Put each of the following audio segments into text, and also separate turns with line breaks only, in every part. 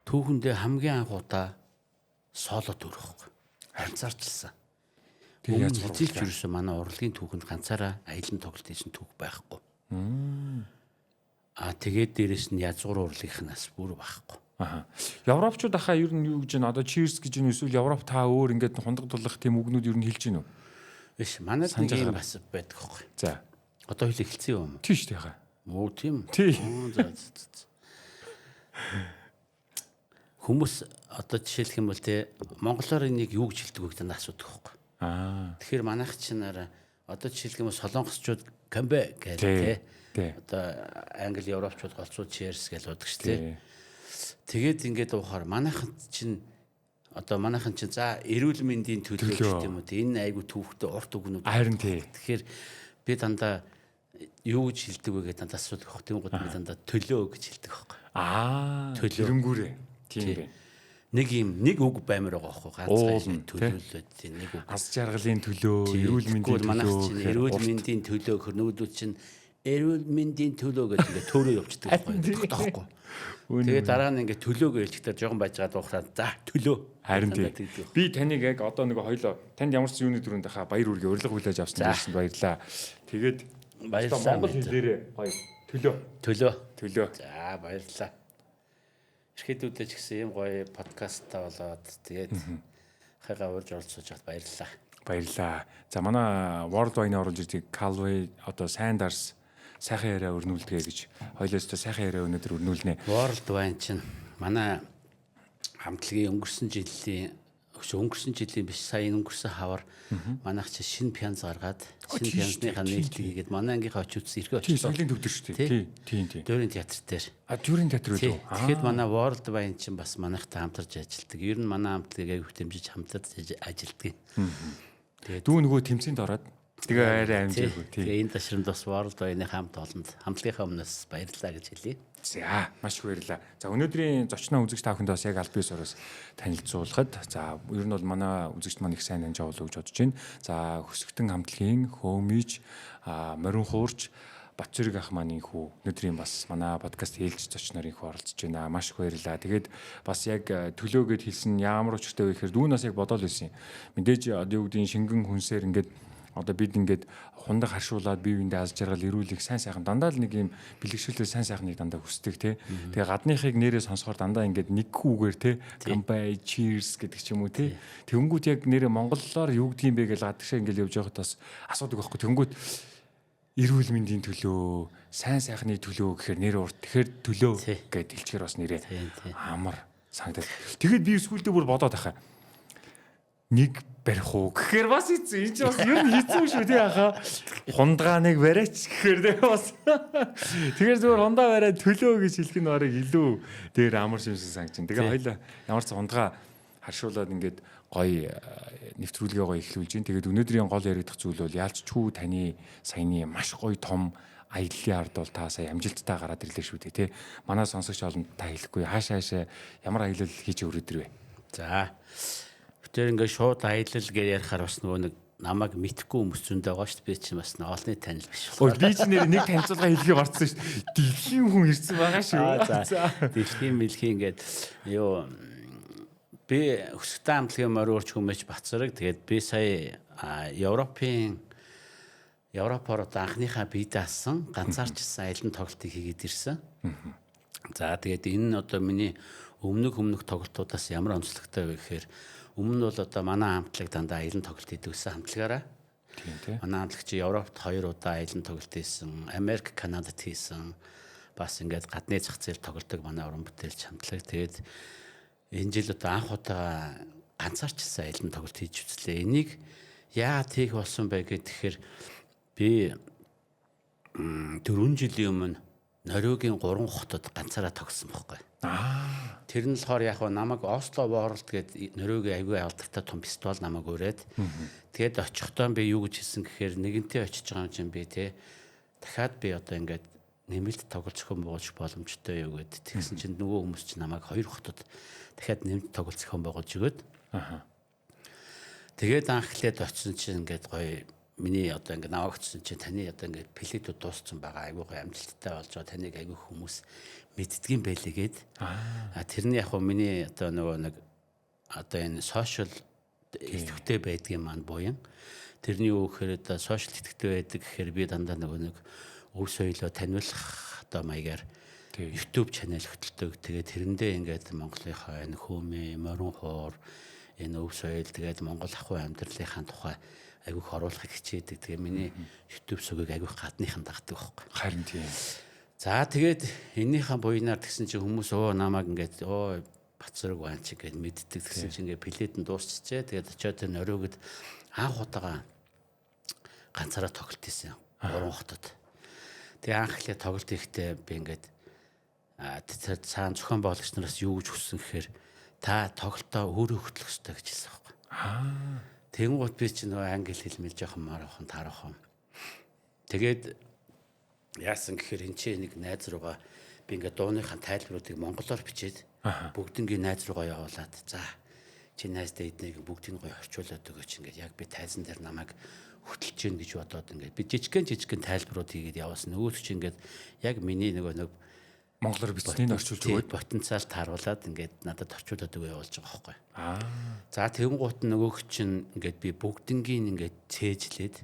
Түүхэндээ хамгийн анх удаа соло төрөх. Ганцаарчилсан. Тэгээд хизээч юусэн манай урлагийн түүхэнд ганцаараа аялан тоглолт хийсэн түүх байхгүй. Тэгээд дээрэс нь язгуур урлагийнхнаас бүр байхгүй.
Европчууд ахаа ер нь юу гэж байна? Одоо cheers гэж юм эсвэл Европ та өөр ингээд хундаг дулах тийм үгнүүд ер нь хэлж гинүү?
Биш, манайд нэг юм бас байдаг байхгүй.
За.
Одоо хэл эхэлсэн юм уу?
Тийш тий хаа.
Оо тийм.
Тий.
Хүмүүс одоо жишээлх юм бол те монголоор энийг юу гэж хэлдэг вэ гэдэг нь асуудаг байхгүй. Тэгэхээр манайх чинаараа одоо жишээлх юм бол солонгосчууд камбэ гэдэг те. Одоо англи европчууд голцоо cheers гэж уудаг шүү те. Тэгээд ингээд уухаар манайхан чинь за эрүүл мэндийн төлөө гэх юм уу те. Энэ айгу түүхтэй урт үгнүүд.
Харин тий.
Тэгэхээр би дандаа юу гэж хэлдэг вэ гэдэг дандаа асуудаг байхгүй. Тийм гол би дандаа төлөө гэж хэлдэг байхгүй.
Төлөнгүүрээ. Тийм бэ.
Нэг үг баймар байгаа байхгүй. Ганцхан төлөөлөд тийм нэг үг.
Аз жаргалын төлөө, эрүүл мэндийн төлөө,
эрүүл мэндийн төлөө хөрнүүдүүд чинь эрүүл мэндийн төлөө гэдэг ингээд төөрөө явчихдаг байхгүй. Тохтоохгүй. Тэгээд дараа нь ингээд төлөөгөө хэлчихээр жоохон байжгаад уухраад за төлөө.
Харин тийм. Би таныг яг одоо нэг хоёлоо танд ямар ч юуны дөрөнд хаа баяр үргээ урилга хүлээж авсан гэсэн баярлаа. Тэгээд
баярлалаа.
Монгол хэлээрээ гоё төлөө.
За баярлалаа. Ихэдүүдээ ч гэсэн юм гоё подкастаа болоод тэгээд хайгаа уурж оролцож чад баярлалаа.
Баярлалаа. За манай World Wine оруулж ирдэг Calway одоо Sanders сайхан яриа өрнүүлдэгэ гэж хоёлоостой сайхан яриа өнөөдөр өрнүүлнэ.
World Wine чинь манай хамтлагийн өнгөрсөн жилийн биш сая өнгөрсөн хавар манайх чи шинэ пянз гаргаад шинэ пянзныхаа нээлтгээд манай ангийнхаа очиудс эргээ
очиж соёлын төвдөр шүү дээ. Тийм.
Дөрийн театр дээр.
Дөрийн театр үү?
Тэгэхэд манай World Wine чинь бас манайхтай хамтарч ажилладаг. Ер нь манай хамтлагийг аяг хэмжиж хамтарч ажилладаг.
Тэгээд дүү нөгөө тэмцээнд ороод тэгээ арай амжаагүй.
Тэгээ энэ ташрамд бас World Wine хамт олонд хамтлагийнхаа өмнөөс баярлалаа гэж хэлье.
За маш их баярлалаа. За өнөөдрийн зочноо үзэгч та бүхэнд бас яг аль бие сороос танилцуулахад за ер нь бол манай үзэгч маань их сайн амжаа болов гэж бодож байна. За Хөсгөтөн хамтлагийн Хөөмиж Морин хуурч Батцэрэг ах маань хүү өнөөдрийн бас манай подкаст хэлж зочноор инхүү оролцож байна. Маш их баярлалаа. Тэгээд бас яг төлөөгээд хэлсэн ямар учиртай вэ гэхээр дүүнээс яг бодоол байсан юм. Мэдээж одоо юу гэдгийг шингэн хүнсээр ингээд одоо бид ингээд хундаг харшуулаад бие биендээ аз жаргал эрүүлэх сайн сайхан дандаа л нэг юм бэлгэшүүлээ сайн сайхныг дандаа хүсдэг те. Тэгээ гадныхыг нэрээ сонсохоор дандаа ингээд нэг хүүгээр те камбай cheers гэдэг ч юм уу те. Тэнгүүт яг нэрээ монголоор юу гэдгийг бэ гэж гадагшаа ингээд явж байхад бас асуудаг байхгүй. Тэнгүүт эрүүл мэндийн төлөө, сайн сайхны төлөө гэхээр нэр урт тэгэхээр төлөө гэд хэлчихээр бас нэрээ амар санагдаад. Тэгэхэд би сүүлдээ бүр бодоод ахаа. Нэг барих уу гэхээр бас энэ ч бас ер нь хийцүү шүү тий ахаа. Хундгаа нэг бариач гэхээр тэгээ бас. Тэгэхээр зөвөр хундаа бариад төлөө гэж хэлэх нь орыг илүү дээр амар шимсэн санагдчихэв. Тэгээ хоёлаа ямар ч хундгаа харшуулаад ингээд гоё нэвтрүүлгээ гоё эхлүүлж гин. Тэгээд өнөөдрийн гол яригдах зүйл бол яалчгүй таны саяны маш гоё том аяллаа ард бол та сая амжилттай гараад ирлээ шүү дээ тий. Манай сонсогч олонд та хэлэхгүй хаашаа ямар аялал хийж өрөөдөр вэ?
За. Тэр ингээд шууд аялал гэж ярихаар бас нөгөө нэг намайг мэдхгүй хүмүүс зөндөө байгаа шүү дээ. Би чинь бас олонний танил биш.
Ой би чинь нэг танилцуулга хэлхий гарцсан шүү дээ. Дэлхийн хүн ирсэн байгаа шүү.
За. Дэлхийн ингээд юу би Хөсгөтөн хамтлагийн морь уурч хүмэж Бацэрэг. Тэгээд би сая Европоор анхныхаа бие даасан ганцаарчсан аялан тоглолтыг хийгээд ирсэн. За тэгээд энэ одоо миний өмнөх тоглолтуудаас ямар онцлогтой вэ гэхээр өмнө нь бол одоо манай хамтлаг дандаа аялан тоглолт хийдэгсэн хамтлагаараа. Тийм. Манай хамтлаг чи Европт 2 удаа аялан тоглолт хийсэн, Америк, Канадад хийсэн. Бас ингээд гадны зах зээл тоглодог манай уран бүтээлч хамтлаг. Тэгээд энэ жил одоо анх удаа ганцаарчсан аялан тоглолт хийж үзлээ. Энийг яагаад хийх болсон бэ гэхээр би 4 жилийн өмнө Нориогийн 3 хотод ганцаараа тогсон байхгүй. Тэр нь болохоор яг намайг Осло World гэдэг Нориогийн аягүй алдартай том фестивал намайг өрөөд тэгээд очихдоо би юу гэж хэлсэн гэхээр нэгэнтээ очиж байгаа юм чинь би дахиад би одоо ингээд нэмэлт тоглолт зохион байгуулж боломжтой юу гэд тэгсэн чинь нөгөө хүмүүс чинь намайг 2 хотод дахиад нэмэлт тоглолт зохион байгуулж өгөөд тэгээд анхлаад очисон чинь ингээд гоё миний одоо ингээд наваагдсан чинь таны одоо ингээд плетүүд дууссан байгаа айгүй гоо амжилттай болж байгаа таныг айгүй хүмүүс мэддгийм байлигээд тэрний яг хөө миний одоо нөгөө нэг одоо энэ сошиал идэвхтэй байдгийн маань буян тэрний юу гэхээр одоо сошиал идэвхтэй байдаг гэхээр би дандаа нөгөө нэг өв соёлоо таниулах одоо маягаар YouTube channel хөтэлдэг. Тэгээд тэрэндээ ингээд Монголынхаа энэ хөөмэй, морин хоор энэ өв соёл тэгээд Монгол ахуй амьдралынхаа тухай айгүйх оруулахыг хичээдэг. Тэгээ миний YouTube сүгийг айгүйх гадныхан дагдаг байхгүй.
Харин тийм.
За тэгээд эннийхэн буйнаар тэгсэн чинь хүмүүс намайг ингээд Бацраг байна чи гэж мэддэг. Тэгсэн чинь ингээд плетэн дуусчихжээ. Тэгээд очиод энэ оройгод анх удаага ганцаараа тоглолт хийсэн. 3 хотод. Тэгээ анх ихлэ тоглолт хийхдээ би ингээд цаана зохион байгуулагч нараас юу гэж хүссэн гэхээр та тоглолтоо өөрөө хөтлөх ёстой гэж хэлсэн байхгүй. Тэнгууд би чи нөгөө англи хэл мэл жоохон мараахан таараахан. Тэгээд яасан гэхээр эн чинь нэг найз руугаа би ингээд дууныхаа тайлбаруудыг монголоор бичээд бүгднгийн найз руугаа явуулаад за чи найздаа эднийг бүгдийг гоё орчуулад өгөөч ингээд яг би тайзан дээр намайг хөтлөж гин гэж бодоод ингээд би жижигхэн тайлбарууд хийгээд явуулсан. Нөгөөд чи ингээд яг миний нэг
монголоор бичснийг орчуулж өгөөд
потенциал тааруулаад ингээд надад орчуулад өгөө явуулж байгаа байхгүй. За тэгэнгუут нөгөөх чинь ингээд би бүгднгийн ингээд цээжлээд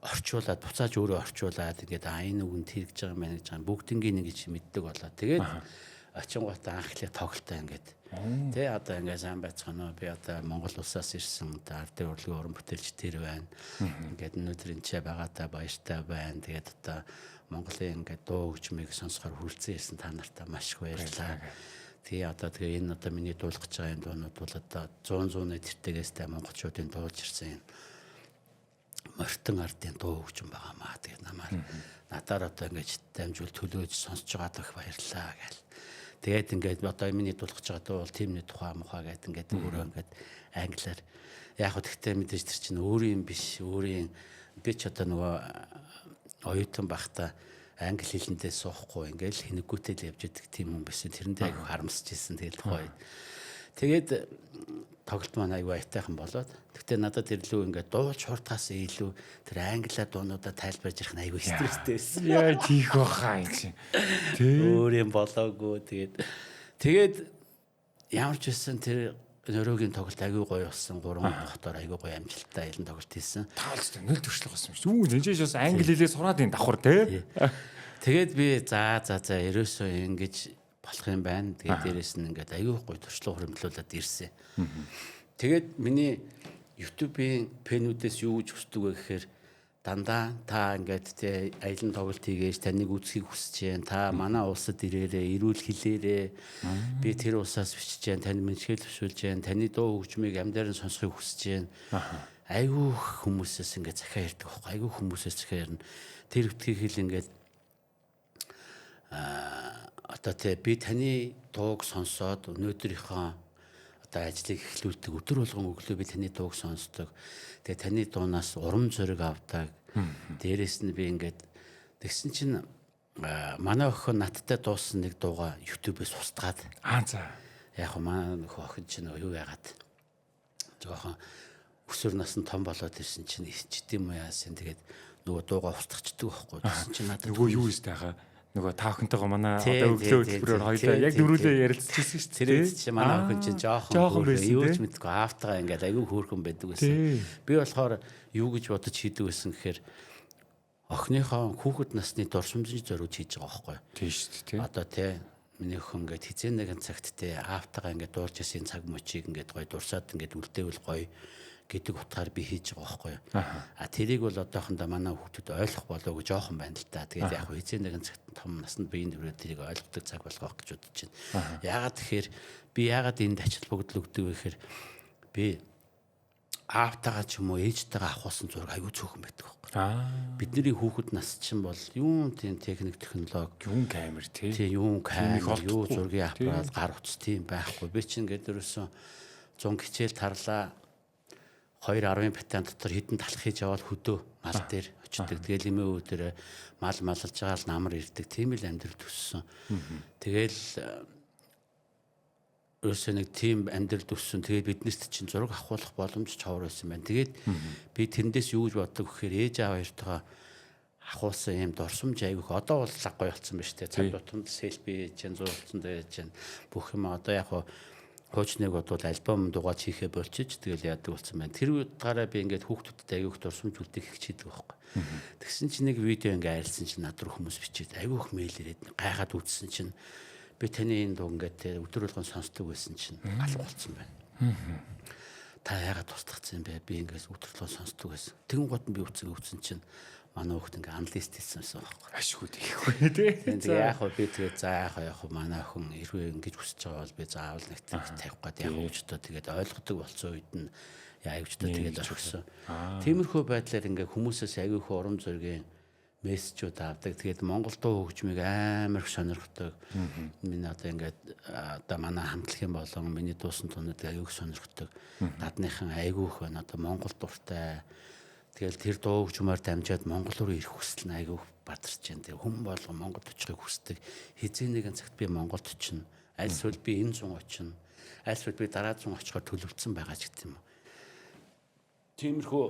орчуулад буцааж өөрөө орчуулад ингээд энэ үгэнд хэрэгж байгаа юм байна гэж байгаа бүгднгийн ингэж мэддэг болоо. Тэгээд очингууд анхлаа тоглолтоо ингээд тий одоо ингээд сайн байцгаана уу би одоо Монгол улсаас ирсэн ардын урлагийн уран бүтээлч тэр байна. Ингээд өнөөдөр энэ ч байгаатай баяртай байна. Тэгээд одоо Монголын ингээд дуу хөгжмийг сонсохоор хүрэлцэн ирсэн та нартай маш их баярлалаа. Тэгээ энэ одоо миний дуулах гэж байгаа энэ дуунууд бол одоо 100 тэртэгээс монголчуудын дуулж ирсэн мортон ардын дуу хөгжим байгаамаа. Тэгээд надаар одоо ингээд дамжуул төлөөж сонсож байгаад их баярлалаа гэл. Тэгээд ингээд одоо миний дуулах гэж байгаа дуу бол тиймний тухай мухаа гэдэг ингээд өөрөө ингээд англиар яг хөө тэгтээ мэдээж тэр чинь өөрийн биш өөрийн би ч одоо нөгөө оюутан байхдаа англи хэлэндээ суухгүй ингээл хинэггүйтэй л явж идэг тийм хүн байсан. Тэрэндээ айгүй харамсаж ирсэн. Тэгэл тухай. Тэгээд тоглолт маань айгүй аятайхан болоод. Тэгтээ надад ирлүү ингээд дуулж хурдгаас илүү тэр англиар дуунуудаа тайлбарж ирэх нь айгүй стресстэй байсан.
Яа тийх баха энэ чинь.
Өөр юм болоогүй. Тэгээд ямар ч байсан тэр нөрөөгийн тоглолт айгүй гоё болсон. 3 хотоор айгүй гоё амжилттай ялан тоглолт хийсэн.
Таалцтай нөл төршлөг болсон юм шүү. Нэнжээс бас англи хэлээ сураад энэ давхар тий.
Тэгээд би за ерөөсөө ингэж болох юм байна. Тэгээд дээрэс нь ингээд айгүй гоё туршлага хөрөмтлүүлээд ирсэн. Тэгээд миний YouTube-ийн пэнүүдээс юу гэж хүсдэг вэ гэхээр дандаа та ингээд тий аялан тоглолт хийгээж таныг үзхийг хүсэж जैन. Та манай улсад ирээрээ, эрүүл хэлээрээ. Би тэр улсаас бичиж जैन, танд мэдхэл төсвүүлж जैन, таны дуу хөгжмийг амдаар нь сонсохыг хүсэж जैन. Айгүй хүмүүсээс ингээд захиа ярьдаг байхгүй. Айгүй хүмүүсээс захиа ярина. Тэр үтгийг хэл ингээд одоо тий би таны дууг сонсоод өнөөдрийнхөө одоо ажлыг эхлүүлдэг өдөр болгон өглөө би таны дууг сонсдог. Тэгээ таны дуунаас урам зориг авдаг. Дээрээс нь би ингээд тэгсэн чинь манай охин надтай дуусан нэг дууга YouTube-ээс устгаад.
За.
Яг манай охин чинь юу яагаад жоохон өсвөр насны том болоод ирсэн чинь ичд юм яасан. Тэгээд нөгөө дууга устгачдаг байхгүй. Тэгсэн чинь надад
нөгөө юу ийстэй хаа нөгөө та охинтойгоо манай одоо өглөө хөтөлбөрөөр хоёлаа яг дөрүлээ ярилцчихсан шүү дээ.
Тэр чинь манай охин чинь жоохон юу ч мэдгүй аавтайгаа ингээд айгүй хөөрхөн байдаг байсан. Би болохоор юу гэж бодож хийдэг байсан гэхээр охиныхоо хүүхэд насны дурсамжийг зориуд хийж байгаа байхгүй.
Тийм шүү дээ.
Одоо тий миний охин ингээд хизээ нэгэн цагт тий аавтайгаа ингээд дуурж исэн цаг мөчийг ингээд гоё дурсаад ингээд үлдээвэл гоё гэдэг утгаар би хийж байгаа байхгүй. Тэрийг бол одоохондоо манай хүүхдүүд ойлгох болов гэж жоохон байна л та. Тэгээд яг хизээ нэгэн цагт том наснд биеийн төрөө тэрийг ойлгодог цаг болох гэж бодож байна. Яагаад тэгэхээр би яагаад энд ачаал бүгдл өгдөг вэ гэхээр би аавтайгаа ч юм уу ээжтэйгээ авахсан зураг аюу цөөхөн байдаг байхгүй. Бидний хүүхэд нас чинь бол юун тийм техник технологи,
юун камер тий,
юун камер, юу зургийн аппарат, гар утас тийм байхгүй. Би чинь ингээд ерөөсөн 100 хичээл тарлаа 2.10 батан дотор хідэн талах хийж аваад хөдөө мал дээр очдөг. Тэгэл эмээ үүдээр мал малж байгаа л намар ирдэг. Тийм л амьдрал төссөн. Тэгэл ерөөсөө нэг тийм амьдрал төссөн. Тэгээд биднэрт чинь зураг авахуулах боломж чавар байсан байна. Тэгээд би тэрнээс юу гэж боддог гэхээр ээж аав хоёртойгоо ахуулсан юм дурсамж айгүйх. Одоо бол лаг гоё болсон ба штэ. Цаг тутамд селфи хийж, зурцсан дэж чинь бүх юм одоо яг хуучныг бодвол альбом дугаарч хийхэ болчих. Тэгэл яадаг болсон байна. Тэр утгаараа би ингээд хүүхдүүдэд айгүйх дурсамж үлдээх хичээдэг байхгүй. Тэгсэн чинь нэг видео ингээд айлсан чинь над руу хүмүүс бичээд айгүйх мэйл ирээд гайхаад үзсэн чинь би таны энэ дуу ингээд өдөр болгон сонсдог байсан чинь алга болсон байна. Та яагаад тусдагцсан бэ? Би ингээд өдөр болгон сонсдог байсан. Тэгэн гот нь би үцэн чинь манай хүүхд ингээд аналист хийсэн байхгүй.
Ашгүй тийхгүй тий.
Тэгээ яах вэ? Би тэгээд за яах вэ? Манай охин хэрвээ ингэж хүсэж байгаа бол би заавал нэг тавих гээд яг өчтөө тэгээд ойлгодог болсон үед нь яа өчтөө тэгээд орхисон. Тиймэрхүү байдлаар ингээд хүмүүсээс аягүй урам зоригийн мессежүүд авдаг. Тэгээд Монгол дуу хөгжмийг амар их сонирхдаг. Миний одоо ингээд одоо манай хамтлагийн болон миний дуусан туунууд аягүй их сонирхдаг. Гадныхан аягүй их байна. Одоо Монгол дуртай. Тэгэл тэр дуу хөгжмөөр дамжаад Монгол руу ирэх хүсэл нь аягүй бадарч байна. Тэг хүн болго Монголд очихыг хүсдэг. Хизээ нэгэн цагт би Монголд очино. Аль эсвэл би энэ зун очино. Аль эсвэл би дараа зун очихоор төлөвлөсөн байгаа ч гэдэг юм. Тиймэрхүү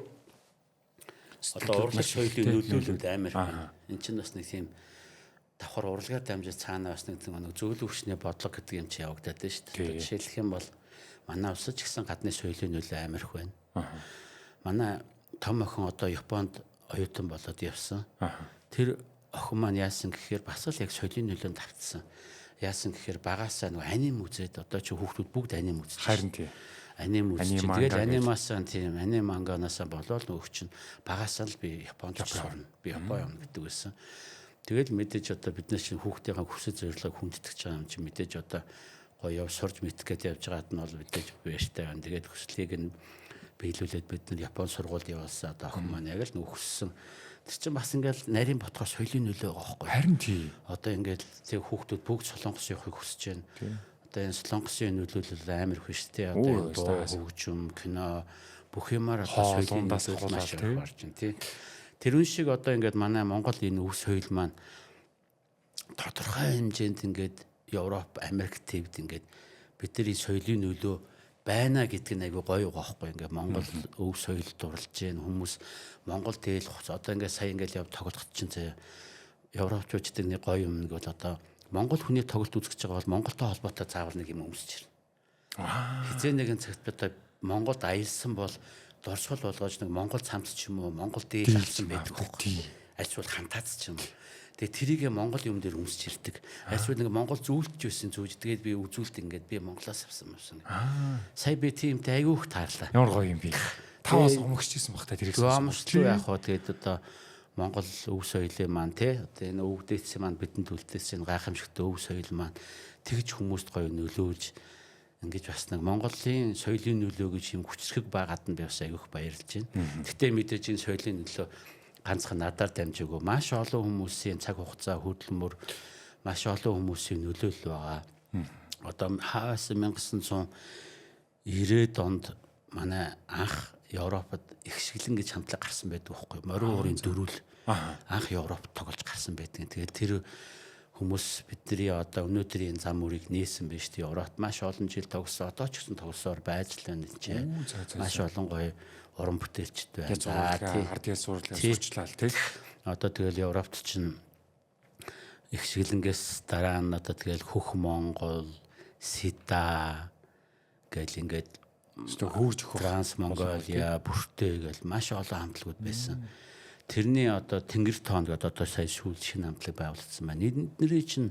одоо урлаг соёлын нөлөөлөлд амар байна. Энд чинь бас нэг тийм давхар урлагаар дамжиж цаанаа бас нэг зөвлөл өвчнээ бодлого гэдэг юм чи явагдаад байна шүү дээ. Жишээлх юм бол манай улсад ч гэсэн гадны соёлын нөлөө амар их байна. Манай том охин одоо Японд оюутан болоод явсан. Тэр охин маань яасан гэхээр бас л яг соёлын нөлөөнд автсан. Яасан гэхээр багаасаа нэг аним үзээд одоо чи хүүхдүүд бүгд аним үзэж.
Харин тий.
Аним үзэж. Тэгээд анимасан тийм аним манганаасаа болоод нөгөө чинь багаасаа л би Японд орно. Би Япон явна гэдэг байсан. Тэгээд мэдээж одоо бид нар чинь хүүхдийн хүсэл зорилгыг хүндэтгэж байгаа юм чи мэдээж одоо гоё сурж мэдэх гээд явж байгаад нь бол мэдээж баяртай байна. Тэгээд хүслийг нь биелүүлээд бид нар Япон сургуульд явуулсан одоо охин маань яг л нөхөссөн. Тэр чинь бас ингээл нарийн ботгоо соёлын нөлөө байгаа байхгүй.
Харин тий.
Одоо ингээл тэг хүүхдүүд бүгд Солонгос явахыг хүсэж байна. Одоо энэ Солонгосын нөлөөлөл амар их шүү дээ. Одоо энэ дуу хөгжим, кино бүх юмар одоо соёлын нөлөөлөл маш их гарч байна тий. Тэрүүн шиг одоо ингээд манай Монгол энэ өв соёл маань тодорхой хэмжээнд ингээд Европ, Америк төвд ингээд бидний соёлын нөлөө байна гэдэг нь айгүй гоё байхгүй. Ингээд Монгол өв соёл дурлж гин хүмүүс Монгол дээл хуц одоо ингээд сая ингээд яв тоглохт чинь заяа европчууддаг нэг гоё юм нэг бол одоо Монгол хүний тоглолт үзэж байгаа бол Монголтой холбоотой заавал нэг юм өмсөж ирнэ. Хизээ нэгэн цагт одоо Монголд аялсан бол дорсгол болгож нэг Монгол цамц ч юм уу Монгол дээл авсан байдаг байхгүй. Альчвал хантаац ч юм уу. Тэгээ тэрийг Монгол юм дээр өмсөж ирдэг. Альчвал нэг Монгол зүйлж байсан зүүж тэгээд би үзүүлт ингээд би Монголоос авсан юмсан. Сая би тиймтэй айгүйх таарлаа.
Ямар гоё юм би. Таваас өмгчжсэн баг та тэрийг
сонсчихлоо яах вэ тэгээд одоо Монгол өв соёлын маань тий одоо энэ өвгдээцсэн маань бидэнд үлдээсэн гайхамшигтай өв соёл маань тэгж хүмүүст гоё нөлөөлж ингэж бас нэг Монголын соёлын нөлөө гэж юм хүчрхэг байгаад нь би бас айгүйх баярлж байна. Гэтэ мэдээж энэ соёлын нөлөө ганцхан надаар дамжаагүй маш олон хүмүүсийн цаг хугацаа хөдөлмөр маш олон хүмүүсийн нөлөөлөл байгаа. Одоо хаас 1990-ад онд манай анх Европод их шиглэн гэж хамтлаг гарсан байдаг байхгүй. Морин уурын дөрүүл анх Европд тоглож гарсан байдаг. Тэгээд тэр хүмүүс бидний одоо өнөөдрийн зам үрийг нээсэн байна шүү дээ. Европт маш олон жил тогсон. Одоо ч гэсэн тогсоор байж л байна энэ. Маш олон гоё уран бүтээлчд байна.
За тийм ардын сурлал сурчлаа тий.
Одоо тэгэл Европт чинь их шиглэнгээс дараа нь одоо тэгэл хөх Монгол, Сида гэл ингээд
хөөж
Франц, Монголиа, бүртээ гэл маш олон хамтлагууд байсан. Тэрний одоо Тэнгэр тоон гэдэг одоо сая сүүл шинэ хамтлаг байгуулагдсан байна. Эднэрийн чинь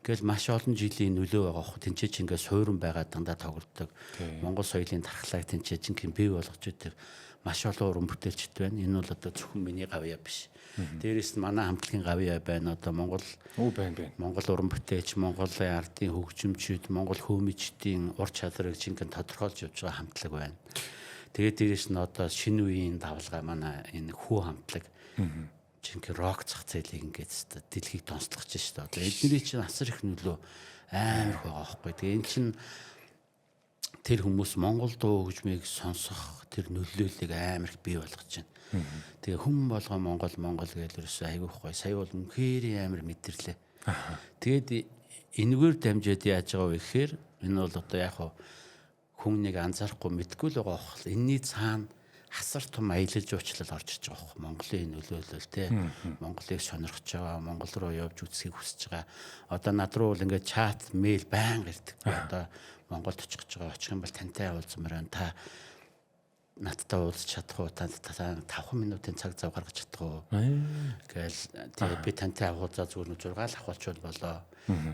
гэл маш олон жилийн нөлөө байгаа хөө тэнцээ чинь ингээд суурин байгаа дандаа тоглодог. Монгол соёлын дархлааг тэнцээ чинь бий болгож идэг. Маш олон уран бүтээлчд байна. Энэ бол одоо зөвхөн миний гавьяа биш. Дээрээс нь манай хамтлагийн гавьяа байна. Одоо Монгол уран бүтээлч, Монголын ардын хөгжимчид, Монгол хөөмичдийн ур чадрыг жинхэнэ тодорхойлж явж байгаа хамтлаг байна. Тэгээд дээрээс нь одоо шинэ үеийн давлгаа манай энэ хүү хамтлаг жинхэнэ рок зах зээлийг ингээд дэлхийг тонцлогч шүү дээ. Одоо эдний чинь асар их нөлөө амар их байгаа байхгүй. Тэгээ эн чинь тэр хүмүүс Монгол дуу хөгжмийг сонсох тэр нөлөөллийг амар их бий болгож байна. Тэгээ хүн болгоо Монгол гэж ерөөсөө айгүйх гоё. Сая бол үнхээр амар мэдэрлээ. Тэгээд энэгээр дамжаад яаж байгаа вэ гэхээр энэ бол одоо яг хүмүүнийг анзаарахгүй мэдгүй л байгаа бохол энэний цаана хасар том аялал жуулчлал орж ирж байгаа бох. Монголын нөлөөлөл те Монголыг сонирхож байгаа, Монгол руу явж үзхийг хүсэж байгаа. Одоо над руу бол ингээд чат, мэйл байнга ирдэг. Одоо Монголд очих гэж байгаа. Очих юм бол тантай уулзмаар байна. Та надтай уулзах чадах уу? Та 5 минутын цаг зав гаргаж чадах уу? Тэгэл тэгээ би тантай авахудаа зүгээр нэг зургаал авахулчвал болоо.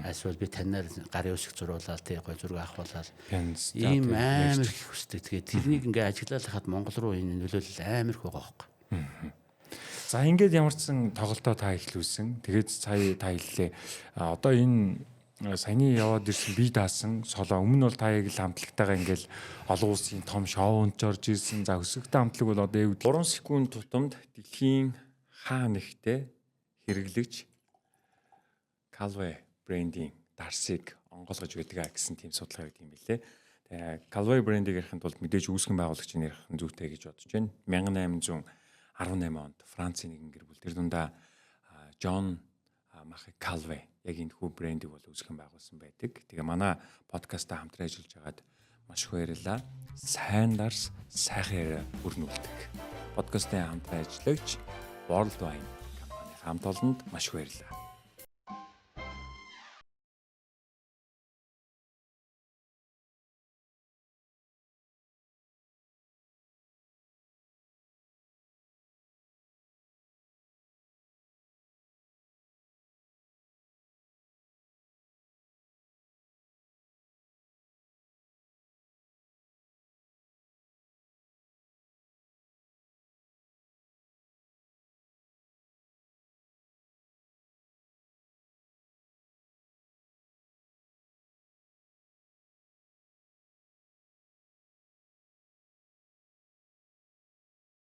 Эсвэл би танаар гарын үсэг зуруулаад тэгээ гой зураг авахуулаад ийм амар их хүсдэг. Тэгээ тэрнийг ингээ ажиглаад хахад Монгол руу энэ нөлөөлөл амар их байгаа байхгүй.
За ингээд ямарчсан тоглолтоо та эхлүүлсэн. Тэгээд сая та хэллээ. Одоо энэ саяны яваад ирсэн бие даасан солоо өмнө бол та яг л хамтлагтайгаа ингээл олон улсын том шоунд орж ирсэн. За өсөлттэй хамтлаг бол одоо 3 секунд тутамд дэлхийн хаа нэгтээ хэрэглэгч Calway брендийн дарсыг онгойлгож байдаг гэсэн тийм судалгаа өгд юм билээ. Тэгээ Calway брендийг ярихын тулд мэдээж үүсгэн байгуулагчийн ярих нь зүйтэй гэж бодож байна. 1818 онд Францын нэгэн гэр бүл тэр дундаа John Marie Calway яг энэ хүү брендийг бол үүсгэн байгуулсан байдаг. Тэгээ манай подкастаа хамтран ажиллаж байгаад маш их баярлалаа. Сайн дарс сайхан яриа өрнүүлдэг. Подкастын хамтран ажиллагч World Wine компани хамт олонд маш их баярлалаа.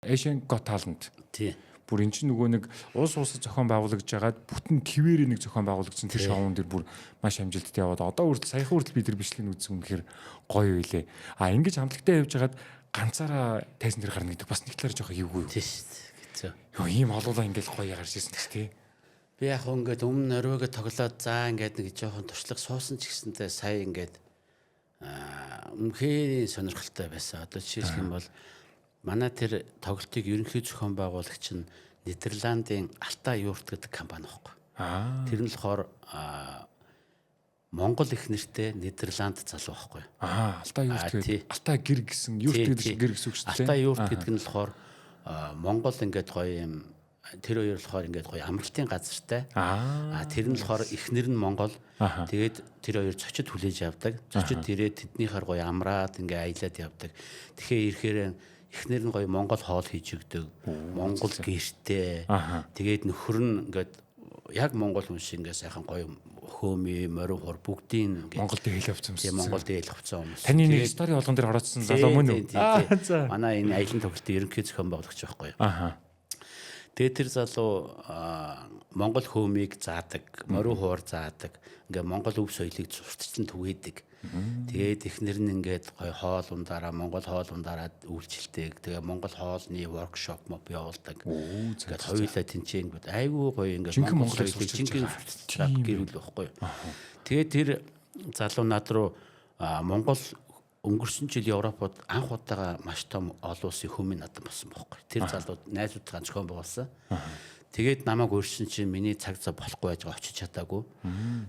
Asian Got Talent.
Тий.
Бүр эн чинь нөгөө нэг улс зохион байгуулагдж байгаад бүтэн твээр нэг зохион байгуулагдсан тэр шоунд дэр бүр маш амжилттай яваад одоо үрд саяхан хүртэл бид нар бичлэг үзсэн үнэхээр гоё байлээ. Ингэж хамтлагтай явж байгаад ганцаараа тайзан дээр гарна гэдэг бас нэг талаар жоохон эвгүй юу.
Тий шүү.
Юу ийм олуулаа ингээл гоё гарч ирсэн ч тий.
Би яг ингээд өмнө оройгоо тоглоод за ингээд нэг жоохон туршлага суусан ч гэсэнтэй сая ингээд үнэхээр сонирхолтой байсан. Одоо жишээлх юм бол манай тэр тоглолтыг ерөнхий зохион байгуулагч нь Нидерландын Alta Yurt гэдэг компани байхгүй. Тэр нь болохоор Монгол их нэртэй Нидерланд залуу байхгүй.
Alta Yurt гэдэг Alta гэр гэсэн Yurt гэдэг гэр гэсэн үг шүү дээ.
Alta Yurt гэдэг нь болохоор Монгол ингээд гоё юм тэр хоёр болохоор ингээд гоё амралтын газартай. Тэр нь болохоор эхнэр нь Монгол. Тэгээд тэр хоёр зочид хүлээж явдаг. Зочид ирээд тэднийхэр гоё амраад ингээд аялаад явдаг. Тэгэхээр ирэхээр эхнэр нь гоё Монгол хоол хийж өгдөг. Монгол гэртэй. Тэгээд нөхөр нь ингээд яг Монгол хүн шиг ингээд сайхан гоё хөөми, морин хор бүгдийн ингээд
Монголд хэл авсан
юм. Монголд хэл авсан хүмүүс.
Таны нэг стори болгон дээр ороодсон залуу мөн үү?
Манай энэ аялын тоглолтын ерөнхий зохион байгуулагч байхгүй юу? Тэгээд тэр залуу Монгол хөөмийг заадаг, морин хуур заадаг. Ингээ Монгол өв соёлыг зурцсан түгээдэг. Тэгээд эхнэр нь ингээд гой хоол ундаараа Монгол хоол ундаараа үйлчлдэг. Тэгээ Монгол хоолны воркшоп моп явуулдаг. Тэгээд хоёулаа тэнцээ ингээд айгүй гоё ингээд Монгол соёлыг жинхэнэ зурцсан гэрүүл байхгүй юу. Тэгээд тэр залуу над руу Монгол өнгөрсөн жил Европод анх удаага маш том олон улсын хүмийн надан болсон байхгүй. Тэр залууд найзуудтай зохион байгуулсан. Тэгээд намайг өрсөн чинь миний цаг зав болохгүй байж байгаа очиж чадаагүй.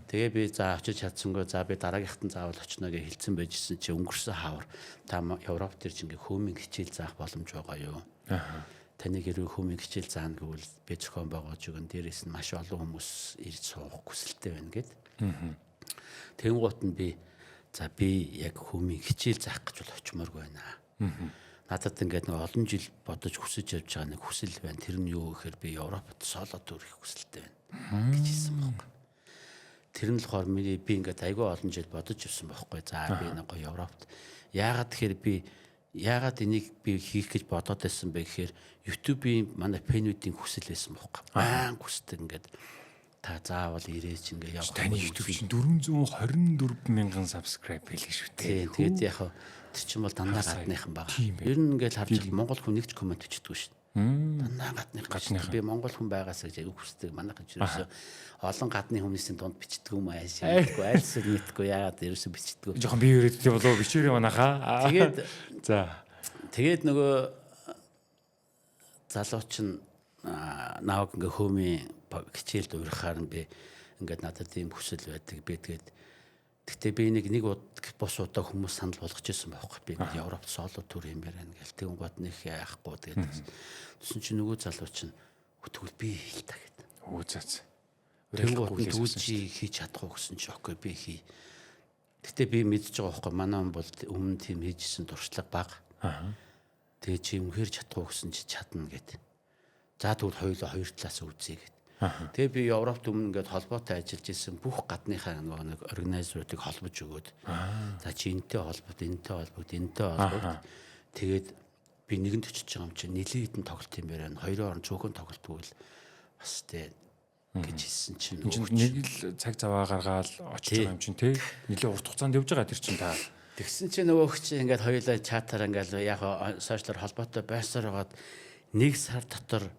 Тэгээ би за очиж чадсангүй за би дараагийнхтан заавал очно гэж хэлсэн байжсэн чинь өнгөрсөн хавар та Европ дээр чинь ингээ хүмийн хичээл заах боломж байгаа юу? Таны хэрэг хүмийн хичээл заана гэвэл би зохион байгуулж өгөн дээрээс нь маш олон хүмүүс ирж суух хүсэлтэй байна гэд. Тэнгуут нь би за би яг хүмийн хичээл заах гэж бол очимооргүй байна. Надад ингээд нэг олон жил бодож хүсэж явж байгаа нэг хүсэл байна. Тэр нь юу гэхээр би Европод соло төрөх хүсэлтэй байна гэж хэлсэн байхгүй. Тэр нь болохоор би ингээд айгүй олон жил бодож явсан байхгүй. За би нэг гоё Европод яагаад тэгэхээр яагаад энийг би хийх гэж бодоод байсан бэ гэхээр YouTube-ийн манай фэнүүдийн хүсэл байсан байхгүй. Баян хүсдэг ингээд та заавал ирээж ингээ явах.
Таны YouTube чинь 424 мянган subscribe байлээ шүү дээ.
Тэгээд яг тэр чинь бол дандаа гадныхан байгаа. Ер нь ингээл харж Монгол хүн нэг ч комент өчтдгүй шүү Дандаа гадных би Монгол хүн байгаас гэж аяг хүсдэг. Манайх ч ерөөсөө олон гадны хүмүүсийн дунд бичдэг юм ааш мэдгүй айлсыг мэдгүй яагаад ерөөсөө бичдэг.
Жохон би өрөөдтэй болов бичээрээ манайхаа.
Тэгээд нөгөө залууч нь нааг ингээ хөөмийн хичээлд уурхаар нь би ингээд надад ийм хүсэл байдаг. Би тэгтээ би нэг бос удаа хүмүүс санал болгож ирсэн байхгүй. Би Европт соло төр юм байна гэл тэгэн гот нэг яахгүй тэгээд тэгсэн чинь нөгөө залууч нь тэгвэл би хэл та гэдэг.
Заац.
Тэгэн гот түүжи хийж чадахгүй гэсэн чи окей би хий. Тэгтээ би мэдж байгаа байхгүй. Манай хүн бол өмнө тийм хийжсэн туршлага бага. Тэгээ чи үнэхээр чадахгүй гэсэн чи чадна гэд. За тэгвэл хоёулаа хоёр талаас үзье гэд. Тэгээ би Европт өмнө ингээд холбоотой ажиллаж исэн бүх гадныхаа нэг организаторуудыг холбож өгөөд за чи энтэй холбоод тэгээд би нэгэнд очиж байгаа юм чинь нэлээд хэдэн тоглолт юм байна. Хоёрын орон цөөхөн тоглолтгүй л бас тэ гэж хэлсэн чинь
нэг л цаг заваа гаргаад очиж байгаа юм чинь тий нэлээд урт хугацаанд явж байгаа тэр чинь та.
Тэгсэн чинь нөгөө чи ингээд хоёулаа чатаар ингээд яг сошиалар холбоотой байсаар байгаад нэг сар дотор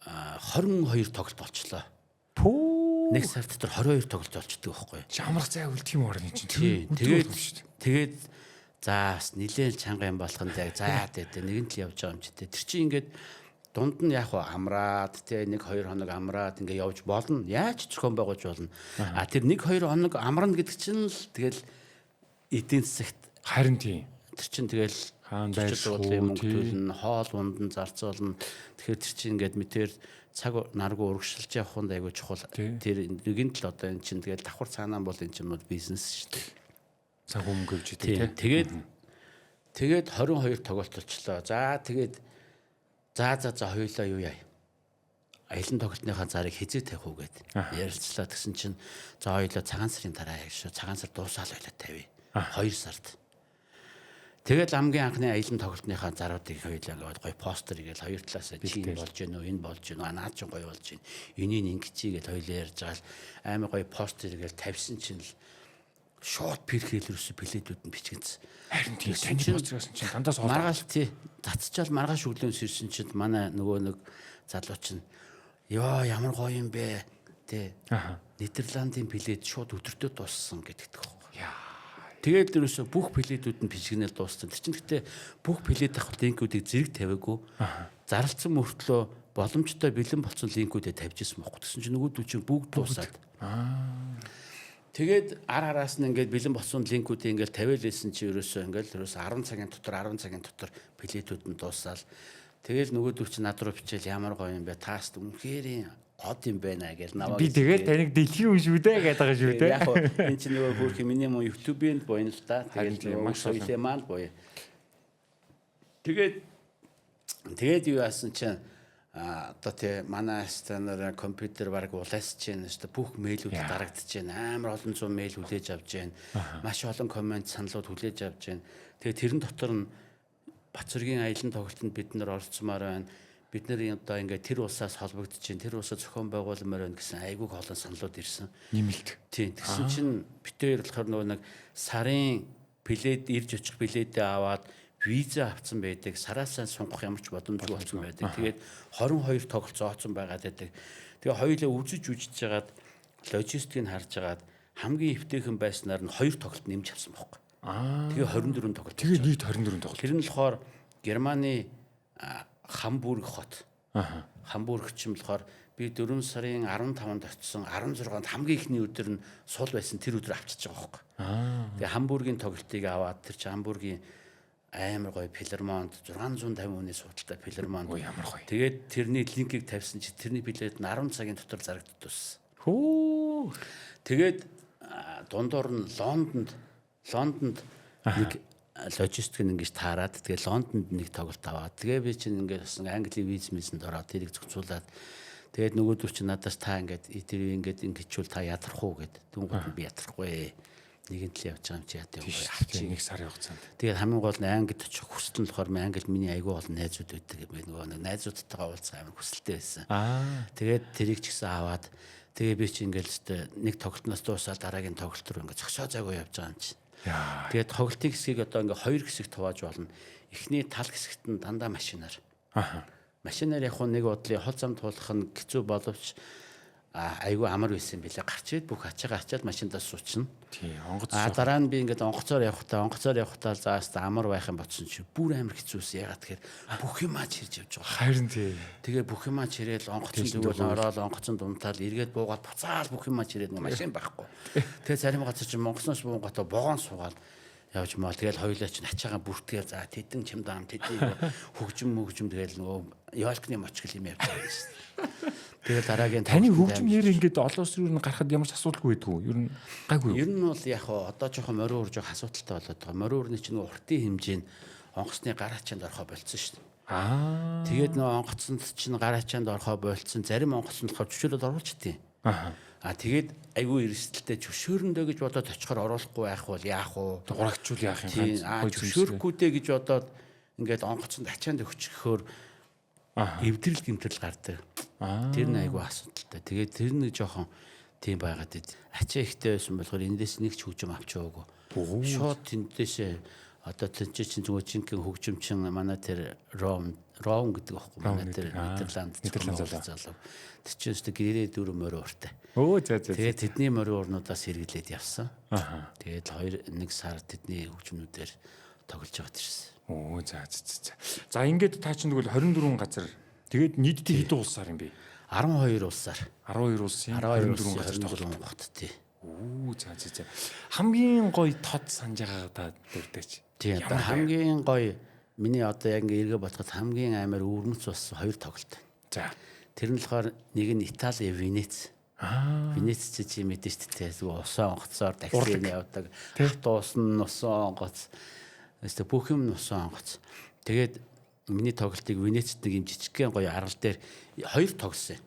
22 тоглолт болчлоо. Нэг сар дотор 22 тоглолт болчдөг байхгүй.
Амрах зай үлдэх юм орны чинь.
Тэгээд за бас нилээн чанга юм болох нь яг за тэгээд нэгэн л явж байгаа юм чи. Тэр чинь ингээд дунд нь яг амраад тэ 1-2 хоног амраад ингээд явж болно. Яаж зохион байгуулж болно. Тэр 1-2 хоног амрна гэдэг чинь л тэгэл эдийн засагт
харин тийм.
Тэр чинь тэгэл
хаан байшгүй
мөнгөдөл нь хоол ундан зарцуулна. Тэгэхээр тэр чинь ингээд мэтэр цаг наргүй урагшилж явах нь айгүй чухал. Тэр нэгэн л одоо эн чинь тэгэл давхар цаанаа бол эн чинь бизнес шүү дээ.
Цаг мөнгө гэж тий.
Тэгээд 22 тоглолт болчлоо. За тэгээд за хоёулаа юу яа. Аялын тоглолтныхаа зарыг хизээ тавих уу гэд ярилцлаа. Тэгсэн чинь за хоёулаа цагаан сарын дараа яг шүү. Цагаан сар дуусаал хоёулаа тавь. 2 сард. Тэгээд хамгийн анхны аялын тоглолтныхаа заруудыг хоёулаа гоё постэр игээл хоёр талаас чи болж гэнэ үү энэ болж гэнэ үү наад чинь гоё болж гэнэ энийг ингэчигээд хоёулаа ярьж байгаа л амар гоё постэр игээл тавьсан чинь л шууд пер хэлрүүс пледүүд нь бичгэнсэн.
Харин тийм таны построос чинь дандаа соолоо.
Маргааш тий татчихал маргааш өглөөс ирсэн чинь манай нөгөө нэг залууч нь ёо ямар гоё юм бэ тий Нидерландын плед шууд өдөртөө дууссан гэдэгт байхгүй. Тэгээд дээрээс бүх пледүүд нь бичгнэл дууссан. Тэр чинь гэхдээ бүх плед авах линкүүдийг зэрэг тавиагүй. Зарлцсан мөртлөө боломжтой бэлэн болсон линкүүдэд тавьжсэн байхгүй. Тэгсэн чинь нөгөөдөл чинь бүгд дуусаад. Тэгээд араас нь ингээд бэлэн болсон линкүүдийг ингээд тавиалсэн чи ерөөсөө ингээд 10 цагийн дотор пледүүд нь дуусаал. Тэгэл нөгөөдөл чинь над руу бичээл ямар гоё юм бэ? Тааст үнэхээр од юм байна гэж наваа.
Би тэгээд таныг дэлхийн хүн шүү дээ гэдэг байгаа шүү дээ.
Яг энэ чинь нөгөө хөрх минимум YouTube-ийн боён л та. Тэгээд маш соёлын маань боё. Тэгээд юу яасан чинь одоо тий манай станаар компьютер баг улаас чинь бүх мэйлүүд дарагдаж байна. Амар олон зуун мэйл хүлээж авч байна. Маш олон комент саналууд хүлээж авч байна. Тэгээд тэрэн дотор нь Бацэргийн аялын тоглолтод бид нар оролцмоор байна. Бид нэр одоо ингээд тэр улсаас холбогдож чинь тэр улсаа зохион байгууламаар байна гэсэн айгүйг олон саналууд ирсэн.
Нэмэлт.
Тийм. Тэгсэн чинь битээр болохоор нөгөө нэг сарын плед ирж очих пледээ аваад виза авсан байдаг. Сараасаа сунгах ямар ч боломжгүй болсон байдаг. Тэгээд 22 тоглолт зооцсон байгаад байдаг. Тэгээ хоёулаа үзэж жагаад логистикийг харж агаад хамгийн эвтэйхэн байснаар нь 2 тоглолт нэмж авсан байхгүй. Тэгээ 24 тоглолт.
Тэгээ нийт 24 тоглолт.
Тэр нь болохоор Германы Хамбург хот. Хамбург чинь болохоор би 4 сарын 15-нд очсон 16-нд хамгийн ихний өдөр нь сул байсан тэр өдөр авчиж байгаа байхгүй. Тэгээ Хамбургийн тоглолтыг аваад тэр чинь Хамбургийн амар гоё филармонд 650 хүний суудалтай филармонд
ямар гоё.
Тэгээд тэрний линкийг тавьсан чи тэрний билет нь 10 цагийн дотор зарагдчихсан. Тэгээд дундуур нь Лондонд нэг логистик нь ингэж таарад тэгээ Лондонд нэг тоглолт аваад тэгээ би чинь ингээд бас Английн визмэсэнд ороод тэрийг зохицуулаад тэгээд нөгөөдөл чинь надаас та ингээд тэр ингээд ингэчүүл та ядрах уу гэд дүнгууд би ядрахгүй нэгэн тал явж байгаа юм чи яа
тийм нэг сарын хугацаанд
тэгээд хамгийн гол нь Англид очих хүсэлт нь болохоор Англид миний айгүй олон найзууд байдаг би нөгөө нэг найзуудтайгаа уулзах амар хүсэлтэй байсан тэгээд тэрийг ч гэсэн аваад тэгээ би чи ингээд нэг тоглолтноос дуусаад дараагийн тоглолт руу ингээд зогсоо зайгүй явж байгаа юм чи тэгээд тоглолтын хэсгийг одоо ингээ хоёр хэсэгт хувааж болно. Эхний тал хэсэгт нь дандаа машинаар
Аха.
Машинаар яг нэг бодлын хол зам туулах нь хэцүү боловч айгүй амар байсан билээ. Гарч ирээд бүх ачаагаа ачаад машиндаа суучна.
Тий, онгоц.
Дараа нь би ингээд онгоцоор явахдаа зааста амар байх юм бодсон чи бүр амар хэцүүсэн. Ягаад тэгэхээр бүх юм чирж явж байгаа.
Харин тий.
Тэгээ бүх юм чирээл онгоцон зүгэл ороод онгоцон думтаал эргээд буугаад буцаал бүх юм чирээд машин байхгүй. Тэгээ зарим газар чи монгосноос буугатаа богоон суугаад явж маа. Тэгэл хоёулаа чинь ачаагаа бүртгээл за тэдэн чимдаам тэдний хөгжим тэгэл нөгөө яалкны мочгол юм явж байгаа юм шүү. Тэгээ дараагийн
таны хөгжим нэр ингээд олон улс руу гарахад ямар ч асуудалгүй байдгүй. Ер нь гайгүй.
Ер нь бол яг одоо жоохон морин уур жоох асуудалтай болоод байгаа. Морин уурны чинь уртын хэмжээ нь онгоцны гар ачаанд орохоо болцсон шүү дээ. Тэгээд нөгөө онгоцонд чинь гар ачаанд орохоо болцсон. Зарим онгоцонд болохоор зөвшөөрөл оруулчихдیں۔ Тэгээд айгүй эрсдэлтэй зөвшөөрөндөө гэж бодоод очихоор оруулахгүй байх бол яах вэ?
Гурагчул яах юм
ганц. Зөвшөөрөхгүйдээ гэж бодоод ингээд онгоцонд ачаанд өгчихөөр эвдрэл гэмтрэл гардаг. Тэр нь айгүй асуудалтай. Тэгээд тэр нэг жоохон тийм байгаад байд. Ачаа ихтэй байсан болохоор эндээс нэг ч хөгжим авч яваагүй. Шууд тэндээсээ одоо тэр чинь зүгээр жинхэнэ хөгжим чин манай тэр Ром гэдэг байхгүй манай тэр Нидерланд залуу. Тэр чинь өстө гэрээ дөрөв морин ууртай. Тэгээд тэдний морин уурнуудаас хэрэглээд явсан. Тэгээд 2-1 сар тэдний хөгжмнүүдээр тоглож яваад ирсэн.
За ингээд та чинь тэгвэл 24 газар. Тэгээд нийтдээ хэдэн улсаар юм бэ?
12 улсаар.
12 улсын 24 газар
тоглолт тий.
Хамгийн гоё тод санаж байгаагаа дурдаач.
Тийм хамгийн гоё миний одоо яг ингээ эргээ бодоход хамгийн амар өвөрмөц болсон 2 тоглолт.
За.
Тэр нь болохоор нэг нь Итали Венец. Венец чи мэдэн шүү дээ. Зүгээр усан онгоцоор таксинд явдаг. Автобус нь усан онгоц. Эсвэл бүх юм усан онгоц. Тэгээд миний тоглолтыг Венецд нэг юм жижигхэн гоё аргал дээр 2 тоглосон.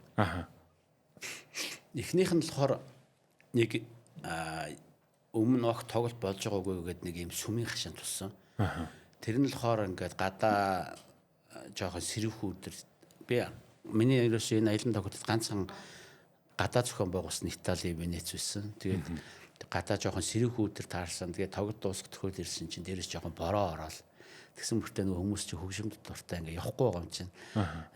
Эхнийх нь болохоор нэг өмнө огт тоглолт болж байгаагүй гэдэг нэг юм сүмийн хашаанд туссан. Тэр нь болохоор ингээд гадаа жоохон сэрвэх өдөр би миний ерөөсөө энэ аялын тоглолтод ганцхан гадаа зохион байгуулсан Итали Венец байсан. Тэгээд гадаа жоохон сэрвэх өдөр таарсан. Тэгээд тоглолт дуусах төхөөл ирсэн чинь дээрээс жоохон бороо ороод тэгсэн мөртөө нөгөө хүмүүс чинь хөгжимд дуртай ингээ явахгүй байгаа юм чинь.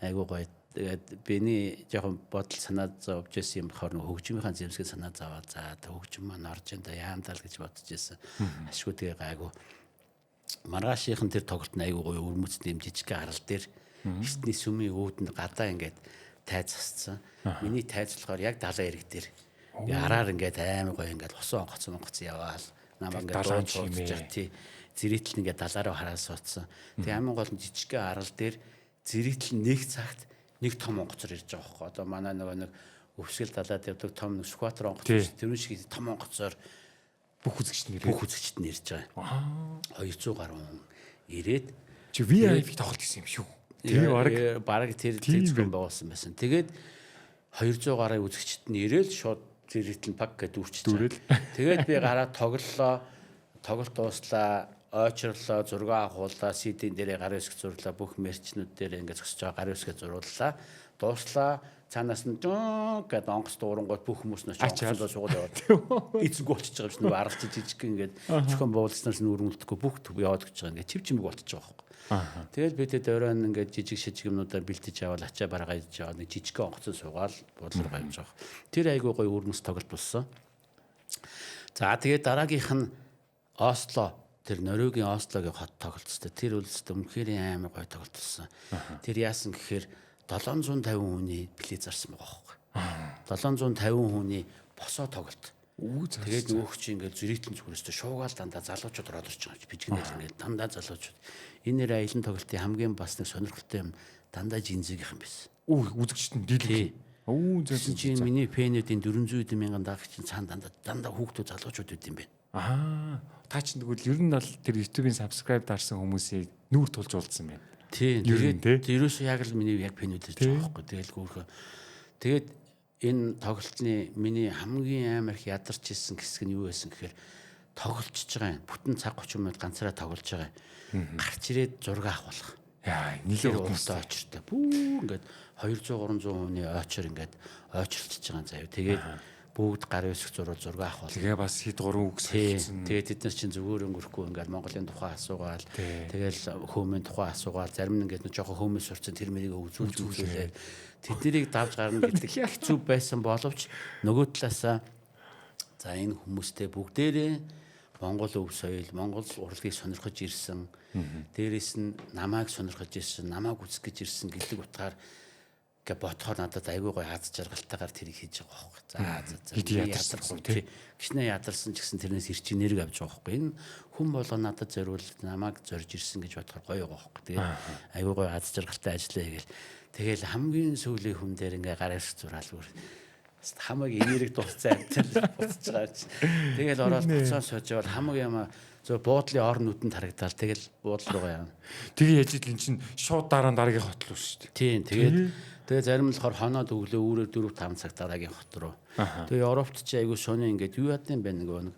Айгуу гоё. Тэгээд биний жоохон бодол санаа зовж байсан юм болохоор нөгөө хөгжмийнхаа зэмсгээ санаа зовоод за хөгжим маань орж энэ яамдаа л гэж бодож байсан. Ашгүй тэгээ гайгүй. Маргаашийнхан тэр тоглолт нь айгуу гоё өрмөцтэй юм жижиг арал дээр эртний сүмийн өөдөнд гадаа ингээд тайз засцсан. Миний тайз болохоор яг далайн ирэг дээр. Би араар ингээд аймаг гоё ингээд хосон онгоц яваал. Намаа ингээд дуулж тий. Зэрэгтэл ингээд далаараа хараад суудсан. Тэгээ аймаг гол жижигхэн арал дээр зэрэгтэл нэг цагт нэг том онгоцор ирж байгаа хөөе. Одоо манай нэг өвсгөл далаад явдаг том скватер онгоц тэр шиг том онгоцоор
бүх үзэгчд
нэрж байгаа. 200 гаруй ирээд
чи VIP тоглолт хийсэн юм шүү.
Тэгээ бараг тэр зөвхөн байгуулсан байсан. Тэгээд 200 гаруй үзэгчд нь ирээл шууд зэрэгтэл пак гэдэг үрчилж. Тэгээд би гараад тоглолоо. Тоглолт дууслаа, ойчрлоо, зураг авахуулаа, CD-н дээрээ гарын үсэг зурлаа, бүх мерчнүүд дээр ингээд зогсож байгаа гарын үсгээ зурууллаа. Дууслаа. Цаанаас нь гэдэг онгоц дуурангууд бүх хүмүүс нь онгоцондоо суугаад яваад эзэнгүү болчихж байгаа юм шиг нөгөө аргалч жижиг ингээд зөвхөн буулснаас нь өргөмөлдөхгүй бүх яваад гэж байгаа ингээд чив чимэг болчихж байгаа байхгүй. Тэгээд бидэд оройн ингээд жижиг шижиг юмнуудаар бэлтэж аваад ачаа баргаа идэж аваад нэг жижигхэн онгоцон суугаад буудлаар гавж байгаа. Тэр айгүй гоё өрмөс тоглолт болсон. За тэгээд дараагийнх нь Осло, тэр Норвегийн Ослогийн хот тоглолттой. Тэр үлстэй үнэхээр амар гоё тоглолт болсон. Тэр яасан гэхээр 750 хүний билет зарсан байгаа байхгүй. 750 хүний босоо тоглолт. Тэгээд нөгөөх чи ингээд зүрийтлэн зүгээрээ шуугаал дандаа залуучууд ороод ирж байгаа. Бичгэнэл ингээд дандаа залуучууд. Энэ нэр аялын тоглолтын хамгийн бас нэг сонирхолтой юм дандаа жинзэгийнх юм байсан.
Үзэгчд нь дийлэнх.
Чинь миний фэнүүдийн 400 мянган дагагчийн цаана дандаа хүүхдүүд залуучууд үт юм байна.
Та чинь тэгвэл ер нь бол тэр YouTube-ийн subscribe дарсан хүмүүсийг нүүр тулж уулзсан байна.
Тийм. Тэгээд ерөөсөө яг л миний яг пенүүд ирж байгаа байхгүй. Тэгэл гүрхэ. Тэгээд энэ тоглолтны миний хамгийн амар их ядарч ирсэн хэсэг нь юу байсан гэхээр тоглолцож байгаа юм. Бүтэн цаг 30 минут ганцаараа тоглож байгаа юм. Гарч ирээд зураг авах.
Яа, нилээ
уустай очиртай. Бүү ингээд 200 300 хүний очир ингээд ойчрлцож байгаа заяа. Тэгээд бүгд гарын үсэг зураг авах бол.
Тэгээ бас хэд 3 үг солилцсон.
Тэгээд бид нар чинь зүгээр өнгөрөхгүй ингээд Монголын тухай асуугаал. Тэгэл хөөмийн тухай асуугаал. Зарим нь ингээд жоохон хөөмөс сурцсан тэр мэрийг үзүүлээд тэднийг давж гарна гэдэг хэцүү байсан боловч нөгөө талаасаа за энэ хүмүүстэй бүгдээрээ Монгол өв соёл, Монгол урлагийг сонирхож ирсэн. Дээрээс нь намайг сонирхож ирсэн, намайг үзэх гэж ирсэн гэдэг утгаар гэ бодохоор надад айгүй гоё аз жаргалтайгаар тэрийг хийж байгаа байхгүй. За
хэдий ядарсан тий.
Гişнээ ядарсан ч гэсэн тэрнээс ирчин нэрэг авч байгаа байхгүй. Энэ хүн болго надад зориул намайг зорж ирсэн гэж бодохоор гоё байгаа байхгүй. Тэгээд айгүй гоё аз жаргалтай ажиллая гээл. Тэгэл хамгийн сүүлийн хүн дээр ингээ гараас зураал бүр хамаг энерги дууссан амтал буцаж байгаа чи. Тэгэл ороод буцаа сууж хамаг юм зөв буудлын ор нүдэнд харагдал. Тэгэл буудлын руугаа явна.
Тэгээ яж ил эн чин шууд дараа дараагийн хот руу шүү дээ.
Тийм тэгээ зарим нь болохоор хоноод өглөө өөрөөр 4-5 цаг дараагийн хот руу. Тэгээ Европт чи айгүй сони ингээд юу яд юм бэ нэг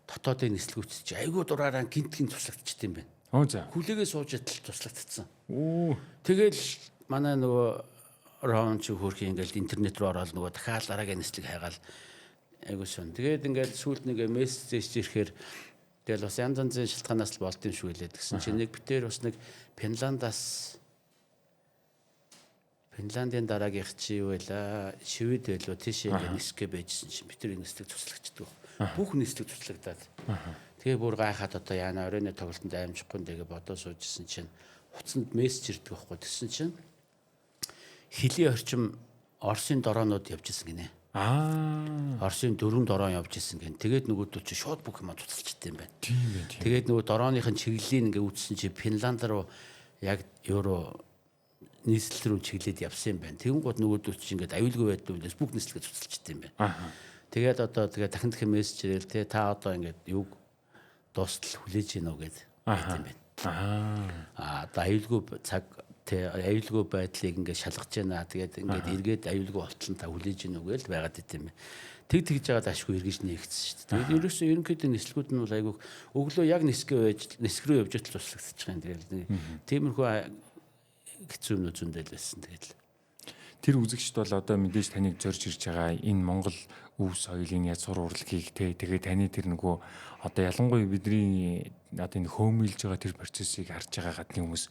дотоодын нислэгүүц чи айгүй дураараа гинтгийн туслагдчихд юм байна.
За.
Хүлээгээ сууж ядал туслагдцсан.
Оо.
Тэгэл манай нөгөө Рон чи хөрх ингээл интернет руу ороод нөгөө дахиад дараагийн нислэг хайгаал айгуу шин. Тэгээд ингээл сүүлд нэг мессеж ирэхээр тэгэл бас янз янзын шалтгаанаас л болд юм шүү лээ гэсэн чинь нэг битээр бас нэг Финландийн дараагийнх чи юу байла? Швед байлоо тийш ингээ нисгэ байжсэн чинь битэр нислэг туслагддаг. Бүх нислэг туслагдаад. Тэгээ бүр гайхаад одоо яана оройны тоглолтод аймжихгүй нэгэ бодоо суужсэн чинь хуцанд мессеж ирдэг байхгүй гэсэн чинь хилийн орчим Оросын дороонууд явж исэн гинэ. Оросын 4 дороо явж исэн гин. Тэгээд нөгөөдөл чи шууд бүх юм туцалчихдээ юм байна.
Тийм байна.
Тэгээд нөгөө дорооныхын чиглэлийг ингээ үзсэн чи Финланд руу яг евро нийслэл рүү чиглээд явсан юм байна. Тэгэнгүүт нөгөөдөл чи ингээ аюулгүй байдлаас бүх нийслэгээ туцалчихдээ юм байна. Тэгээд одоо тэгээд дахин дахин мессеж ирэл те та одоо ингээ юг дуустал хүлээж гинөө гэд байт юм байна. Одоо аюулгүй цаг аюулгүй байдлыг ингээд шалгаж байна. Тэгээд ингээд эргээд аюулгүй болтол та хүлээж гинүү гээл байгаад идэм юм. Тэгж жагаад ашгүй эргэж нээгдсэн шүү дээ. Тэгээд ерөөсөө ерөнхийдөө нислэгүүд нь бол айгүй өглөө яг нисгээ байж нисг рүү явж идэл туслагдчих юм. Тэгээд тиймэрхүү хэцүү юм зөндөл байсан. Тэгээд
тэр үзэгчд бол одоо мэдээж таныг зорж ирж байгаа энэ Монгол өв соёлын язгуур урлагийг тэгээ таны тэр нөгөө одоо ялангуяа бидний одоо энэ хөөмөлж байгаа тэр процессыг харж байгаа гадны хүмүүс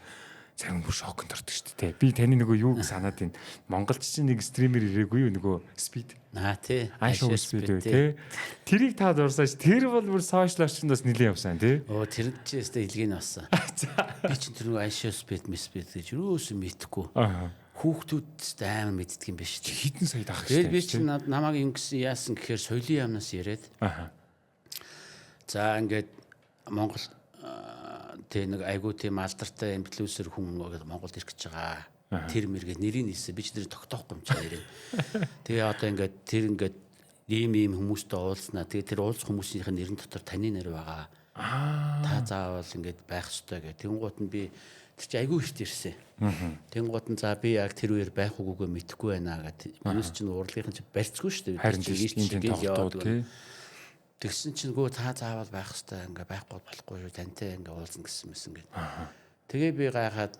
зарим бүр шокнд ордог шүү дээ. Би таны нөгөө юуг санаад байна. Монголч чинь нэг стример ирээгүй юу нөгөө speed.
Тий.
Айшоо speed тий. Тэрийг та дурсаач. Тэр бол бүр сошиал орчинд бас нэлээд явсан тий.
Тэр чи өстэй илгээн авсан. Би чинь тэр нөгөө айшоо speed гэж юусэн мэдхгүй. Хүүхдүүд амар мэддэг юм биш үү?
Хитэн сая дах
шүү дээ. Би чинь намайг юм гисэн яасан гэхээр соёлын яамнаас яриад. За ингээд Монгол тэг нэг айгуу тийм алдартай инфлюенсер хүн Монголд ирэх гэж байгаа. Тэр мэргээд нэрийг нийсээ би ч нэр тогтоохгүй юм чи нэрээ. Тэгээ одоо ингээд тэр ингээд ийм хүмүүстэй уулзнаа. Тэгээ тэр уулзах хүмүүсийн нэрэн дотор таны нэр байгаа. Та заавал ингээд байх ёстой гэх. Тэнгуут нь би тэр чи айгуу ихт ирсэн. Тэнгуут нь за би яг тэр үеэр байх үгүйгээ мэдэхгүй байна гэдэг. Манайс чинь урлагийнхан чи барьцгүй шүү дээ.
Харин тийм тоглолтууд тий.
Тэгсэн чинь гоо та заавал байх хэвээр ингээ байхгүй болохгүй шүү тантай ингээ уулзна гэсэн мэс ингээ. Тэгээ би гайхаад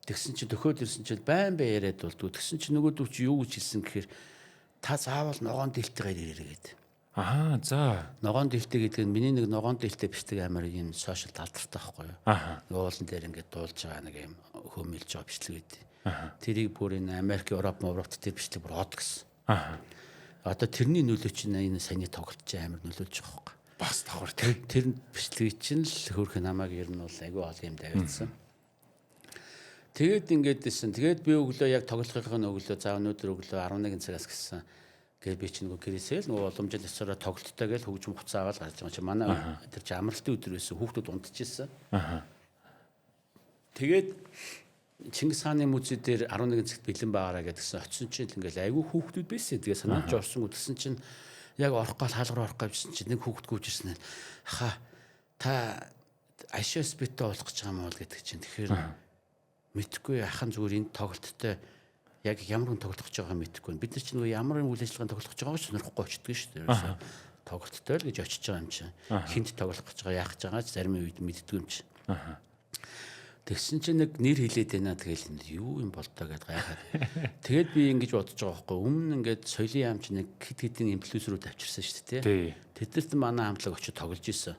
тэгсэн чинь төхөөд ирсэн чинь байн яриад болдгоо. Тэгсэн чинь нөгөөдөө чи юу гэж хэлсэн гэхээр та заавал ногоон дэлтэйгээр ирээрэй гэдэг.
За.
Ногоон дэлтэй гэдэг нь миний нэг ногоон дэлтэй бичдэг амар юм сошиал алдартай байхгүй юу? Уулан дээр ингээ дуулж байгаа нэг юм хөөмөлж байгаа бичлэг гэдэг. Тэрийг бүр энэ Америк, Европт тэр бичлэг бүр од гэсэн. Одоо тэрний нөлөө чинь энэ саяны тоглолт чинь амар нөлөөлж байгаа хөөх.
Бас давхар
тэр бичлэг чинь л хөрх намайг ер нь бол айгүй ол юм давьдсан. Тэгээд ингэдсэн. Тэгээд би өглөө яг тоглохын өглөө за өнөөдөр өглөө 11 цагаас гисэн. Тэгээд би чинь нөгөө гэрээсээ л нөгөө уламжлал ёсороо тоглолттой гэж хөгжим хуцаа аваад гарч байгаа чинь манай тэр чинь амралтын өдөр байсан. Хүүхдүүд унтчихсан. Тэгээд Чингис хааны музей дээр 11 цагт бэлэн байгаараа гэдгсэн. Очсон чинь ингээл айгүй хүүхдүүд байсан. Тэгээ санаач орсон гэдгсэн чинь яг орох гал хаалгаар орох гэвчихсэн чинь нэг хүүхд гүйж ирсэн. Аха та ашаа спиттэй болох гэж байгаа юм бол гэдэг чинь. Тэгэхээр мэдхгүй ахын зүгээр энэ тоглолттой яг ямар хүн тоглох гэж байгааг мэдхгүй. Бид нар чинь нөгөө ямар үйл ажиллагаанд тоглох гэж байгааг сонирхгүй очдөг шүү дээ. Тоглолттой л гэж очиж байгаа юм чинь. Хинт тоглох гэж байгаа яах гэж байгаа ч зарим үед мэддэг юм чинь. Тэгсэн чинь нэг нэр хэлээд байна. Тэгэл юу юм бол тоо гэд гайхаад. Тэгээд би ингэж бодож байгаа байхгүй. Өмнө ингээд соёлын яамч нэг хэд хэдэн инфлюенсерүүд авчирсан шүү дээ. Тэднэрт манай хамтлаг очиж тоглож исэн.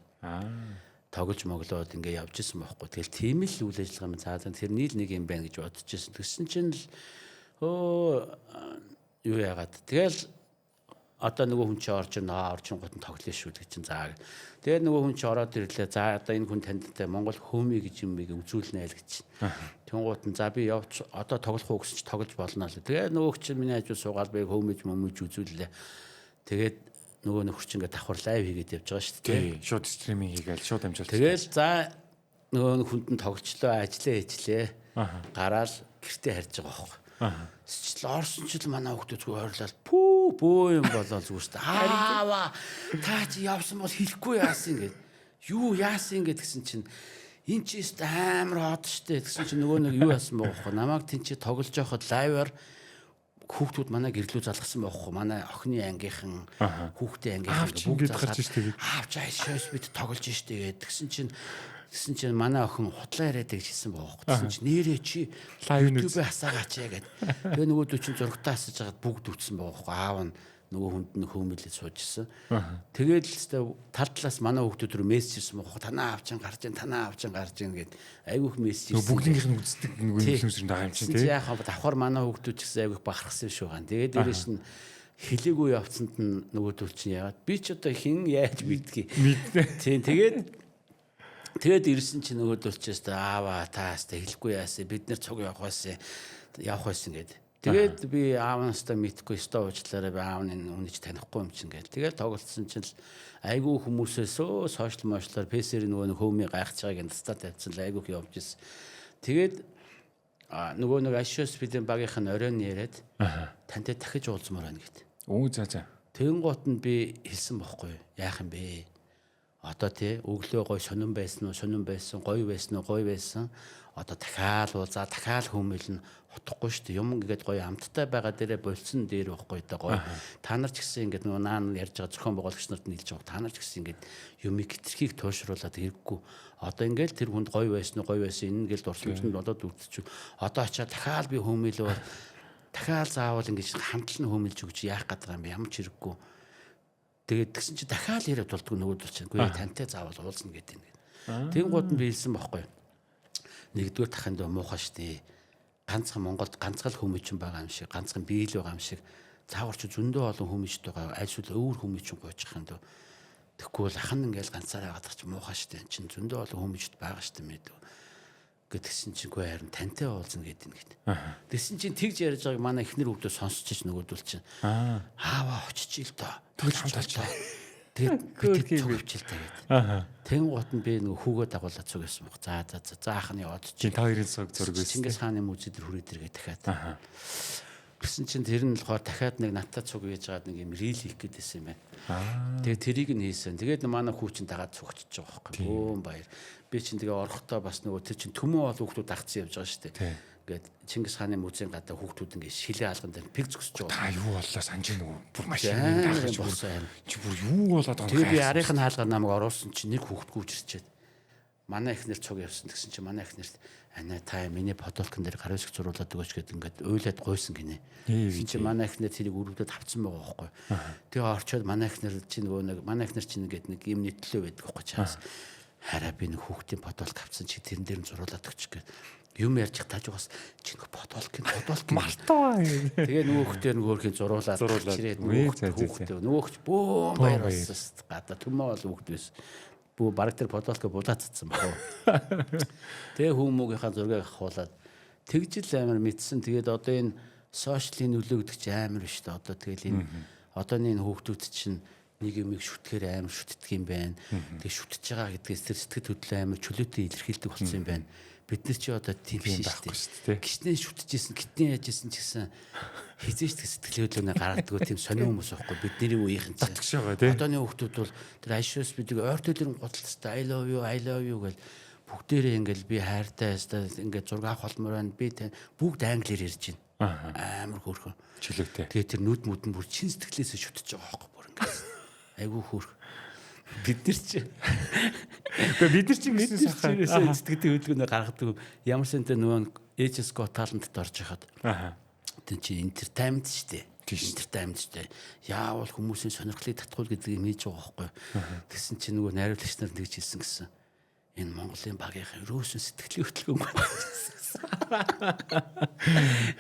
Тоглож моглоод ингээд явж исэн байхгүй. Тэгэл тийм л үйл ажиллагаа минь цаасан тэр нийл нэг юм байна гэж бодож исэн. Тэгсэн чинь л юу яагаад. Тэгэл одоо нөгөө хүн чи орж гот нь тоглоно шүү гэж чинь заа. Тэгээд нөгөө хүн чи ороод ирлээ. За одоо энэ хүн таньдтай Монгол хөөмий гэж юм бийг үзүүлнэ л гэж. Тэнгуут нь за би явж одоо тоглох уу гэсэн чи тоглож болно л. Тэгээд нөгөө чи миний хажуу суугаад би хөөмийж үзүүллээ. Тэгээд нөгөө нөхөр чи ингээд давхар лайв хийгээд явж байгаа шүү дээ.
Шууд стриминг хийгээл шууд амжилт.
Тэгэл за нөгөө хүнд нь тоглолцлоо ажиллаа. Гараал гэртээ харж байгаа байхгүй. Счил орсон ч л манай хүмүүс зүгээр ойрлал бөө юм болоо зүгээр шүү дээ. Аава та чи явсан бол хэлэхгүй яасан гэд. Юу яасан гэд гэсэн чинь энэ чи амар хот шүү дээ. Гэсэн чинь нөгөө нэг юу яасан бохоо. Намайг тэн чи тоглож байхад лайваар хүүхдүүд манай гэрлүү залгасан байхгүй. Манай охины ангийнхан хүүхдийн ангийнхан бүгд
гарч ирж тэгээд
аавч айшээс бид тоглож штэ гэд. Тэгсэн чинь манай охин хутлаа яриад гэсэн байхгүй. Тэгсэн чинь нэрээ чи YouTube хасаагаач яа гэд. Тэгээ нөгөөдөө чинь зургатаа асаж хагаад бүгд үтсэн байхгүй. Аав нь нөгөө хүнд нь хөөмөлөд суужсэн. Тэгээд л тал талаас манай хүүхдүүд рүү мессеж ирсэн байхгүй. Танаа авчин гарч ийн гэд. Айгүйх мессеж ирсэн.
Бүгдийнх нь үздэг нөгөө инфлюенсерийн дагаа юм чинь
тий. Яахаа давхар манай хүүхдүүд ч гэсэн айгүйх бахархсан шүү ган. Тэгээд дээрэс нь хэлээгүй явцсанд нь нөгөөдөл чинь яагаад би ч одоо хин яаж мэдгий. Тийм тэгээд ирсэн чинь нөгөөдөл ч гэсэн аава таастай хэлэхгүй яасан. Бид нэр цуг явах байсан гэд. Тэгээд би аавнастай мэдхгүй стоо уучлаарай би аав нь үнэж танихгүй юм чинь гэл. Тэгээд тоглолцсон чинь айгүй хүмүүсээс сошиал мошлоор пэсэр нөгөө хөөмий гайхаж байгааг инстаа тавьсан л айгүйх явж ирсэн. Тэгээд нөгөө нэг ашиос бидний багийнх нь оройн яриад тантай дахиж уулзмаар байна гэд.
За.
Тэгэн гот нь би хэлсэн бохгүй яах юм бэ? Одоо тий өглөө гой сонирн байсан гоё байсан. Одоо дахиад хүмүүл нь утахгүй шүү дээ. Юм ингээд гоё амттай байгаа дээрээ болцсон дээр байхгүй даа гоё. Та нар ч гэсэн ингээд нөгөө наан ярьж байгаа зохион байгуулагч нарт нийлж байгаа. Та нар ч гэсэн ингээд юмыг хэтэрхийг туушруулад хэрэггүй. Одоо ингээд тэр хүнд гоё байсан ингээд дурсамжинд болоод үлдчихв. Одоо очиад дахиад би хүмүүлөө дахиад заавал ингээд хамтлан хүмүүлж өгч яах гэдэг юм бэ? Ямар ч хэрэггүй. Тэгээд тэгсэн чи дахиад яриад болдгоо нөгөөдөл чинь. Үгүй тантай заавал уулзна гэдэг юм. Тэнгууд нь би хэлсэн байхгүй. Нэгдүгээр дахинд муухай штэ. Ганцхан Монголд ганцхан хүмүүчин байгаа юм шиг, ганцхан биел байгаа юм шиг цаавар чи зөндөө олон хүмүүжтэй байгаа. Альшгүй өөр хүмүүчин гойчих юм дөө. Тэгэхгүй бол ахын ингээл ганцаараа гадах чи муухай штэ. Чин зөндөө олон хүмүүжтэй байгаа штэ мэд. Гэтгсэн чинь гүй харин тантай уулзна гэдэг юм гээд. Тэгсэн чинь тэгж ярьж байгааг манай эхнэр хүүхдөө сонсч ич нөгөөдөл чинь. Аава очиж ил доо. Тэгж хамталч. Тэгээд төгөвчл тэгээд. Тэн гот нь би нөгөө хүүгээ дагуулаад цугсэн баг. За ахны яваад чи
та хоёрын цог зураг байсан.
Чингис хааны музейд хүрээд иргээ дахиад. Гэсэн чинь тэр нь болохоор дахиад нэг натаа цуг хийж гад нэг юм рил хийх гээдсэн юм байна. Тэгээд тэрийг нь хийсэн. Тэгээд манай хүү чинь дагаад цугчиж байгаа байхгүй. Бөөм баяр. Би чинь тэгээ орохдоо бас нөгөө тэр чинь төмөө бол хүүхдүүд агцсан явж байгаа шүү дээ. Ингээд Чингис хааны музейн гадаа хүүхдүүд ингээд шилээ алган дээр пиг зөксөж байгаа.
Та юу боллоо санаж нөгөө бүр машин дагаж болсон. Чи бүр юу болоод байгаа юм.
Тэгээ би арийнх нь хаалгаар намайг оруулсан чинь нэг хүүхдгүү ирчээд манай ихнэр цуг явсан гэсэн чинь манай ихнэрт ана та миний подолкон дээр гар үсэг зуруулаад өгөөч гэд ингээд уйлаад гойсон гинэ. Тэгсэн чинь манай ихнэр тэрийг өрөвдөд авцсан байгаа байхгүй. Тэгээ орчоод манай ихнэр чинь нөгөө нэг манай ихнэр чинь ингээд нэг юм нийтлээ байдаг байхгүй чаас. Хараа би нэг хүүхдийн подолк авцсан чи тэрэн дээр нь зуруулаад өгч гэд. Юм ярьж тааж байгаас чи нэг подолк
мартаа.
Тэгээ нөгөөхдөр зуруулаад чирээд нөгөөх бөө баяр болсон гадаа төмөө бол хүүхд байсан. Бүү бараг тэр подолк булаацсан баг. Тэгээ хүмүүгийнхаа зургийг авахуулаад тэгжил амар мэдсэн. Тэгээд одоо энэ сошиалын нөлөө гэдэг чи амар биш үү? Одоо тэгэл энэ одооны энэ хүүхдүүд чинь нэг юмыг шүтгэхээр амар шүтдэг юм байна. Тэг шүтэж байгаа гэдгээс тэр сэтгэл хөдлөл амар чөлөөтэй илэрхийлдэг болсон юм байна. Бид нар чи одоо тийм биш шүү дээ. Гişнээ шүтчихсэн, гитний яажсэн ч гэсэн хизээч сэтгэл хөдлөлөө гаргадаг тийм сонио хүмүүс байхгүй бидний үеийнхэн чинь.
Татгш байгаа тийм.
Одооны хүүхдүүд бол тэр айшуус бидийг ойр төлөөр гуталцтай I love you гэл бүгдээрээ ингээл би хайртай ингээд зураг авах холмоор байна. Би бүгд англиэр ярьж байна. Амар хөөрхөн.
Чөлөөтэй.
Тэгээ тэр нүд мүд нь бүр чин сэтгэлээсээ шүтэж байгаа байхгүй бүр ингээд. Айгуу хөөрх. Бид нар чи
Гэхдээ бид нар чинь гэсэн
сахаа сэтгэдэг хөдөлгөөнөө гаргадаг. Ямар сэнтэй нөгөө ээжэс го талантд орж хахад. Тэн чи entertainment шүү дээ. Entertainment шүү дээ. Яавал хүмүүсийн сонирхлыг татгуул гэдгийг мэдэж байгаа байхгүй. Тэгсэн чи нөгөө найруулагч нар тэгж хэлсэн гэсэн. Энэ Монголын багийнхаа ерөөсөн сэтгэлийн хөтөлбөр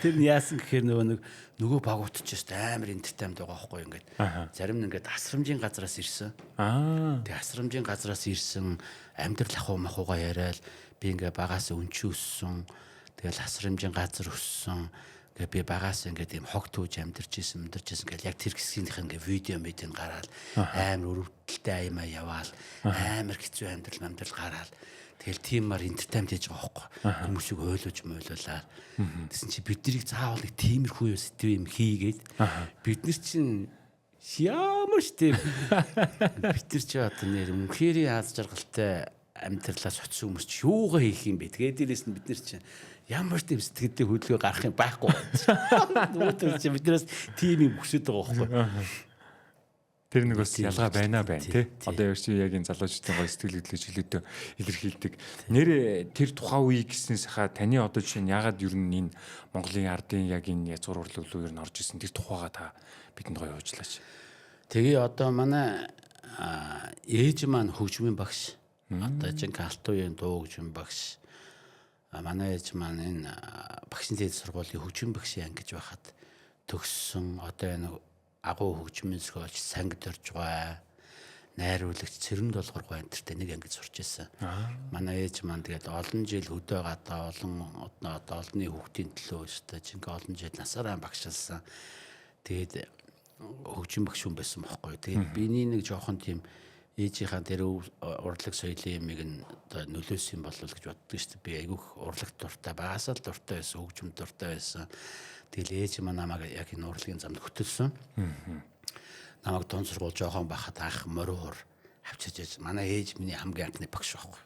тэр нь яасан гэхээр нөгөө багууд ч гэсэн амар entertainment байгаа байхгүй ингээд зарим нь ингээд асрамжийн газраас ирсэн. Тэгээ асрамжийн газраас ирсэн амьдрал ахуй махуугаа яриад би ингээд багаас өнчи өссөн. Тэгэл асрамжийн газар өссөн. Ингээ би багаас ингээд юм хог түүж амьдарч исэн гэл яг тэр хэсгийнх ингээ видео мэдэн гараад амар өрөвдөлттэй аймаа яваал амар хэцүү амьдрал гараад тэгэл тиймар entertainment хийж байгаа байхгүй хүмүүсийг ойлуулж мойлуулаад тэгсэн чи биднийг заавал нэг тиймэрхүү юм хийгээд бид нар чинь ямар ч тийм бид нар чи одоо нэр мөнхөрийн аз жаргалтай амьдралаас очсон хүмүүс чи юугаа хийх юм бэ тэгээд дээрээс нь бид нар чинь ямар тийм сэтгэлдээ хөдөлгөөн гарах юм байхгүй. Нүүтэр чи биднээс тийм юм хүсэж байгаа байхгүй.
Тэр нэг бас ялгаа байна тий. Одоо яг энэ залуучдын гол сэтгэл хөдлөж хилээдээ илэрхийлдэг. Нэр тэр тухайн үе гэснээс хаа таны одоо жишээ нь ягаад ер нь энэ Монголын ардын яг энэ язгуур урлаг руу ер нь орж исэн тэр тухайга та бидэнд гоё уучлаач.
Тэгээ одоо манай ээж маань хөгжмийн багш. Одоо жинхэнэ алт үеийн дуу хөгжмийн багш. Манай ээж маань энэ багшийн дээд сургуулийн хөгжмийн багшийн анги гэж байхад төгссөн. Одоо энэ агуу хөгжмийн зохиолч сангид орж байгаа. Найруулагч цэрэнд болгоргоо энтертэй нэг ангид сурч ирсэн. Манай ээж маань тэгээд олон жил хөдөө гадаа одоо олонний хүүхдийн төлөө өстой жинхэнэ олон жил насаараа багшилсан. Тэгээд хөгжмийн багш хүн байсан байхгүй. Тэгээд биний нэг жоохон тийм ээжийнхаа тэр урлаг соёлын юмыг одоо нөлөөсөн болов гэж боддог шүү дээ. Би айгүйх урлагт дуртай, багасаа л дуртай байсан, хөгжмөд дуртай байсан. Тэгэл ээж маань намайг яг энэ урлагийн замд хөтөлсөн. Намайг дунд сургууль жоохон байхад анх мориур авчиж яж. Манай ээж миний хамгийн анхны багш байхгүй.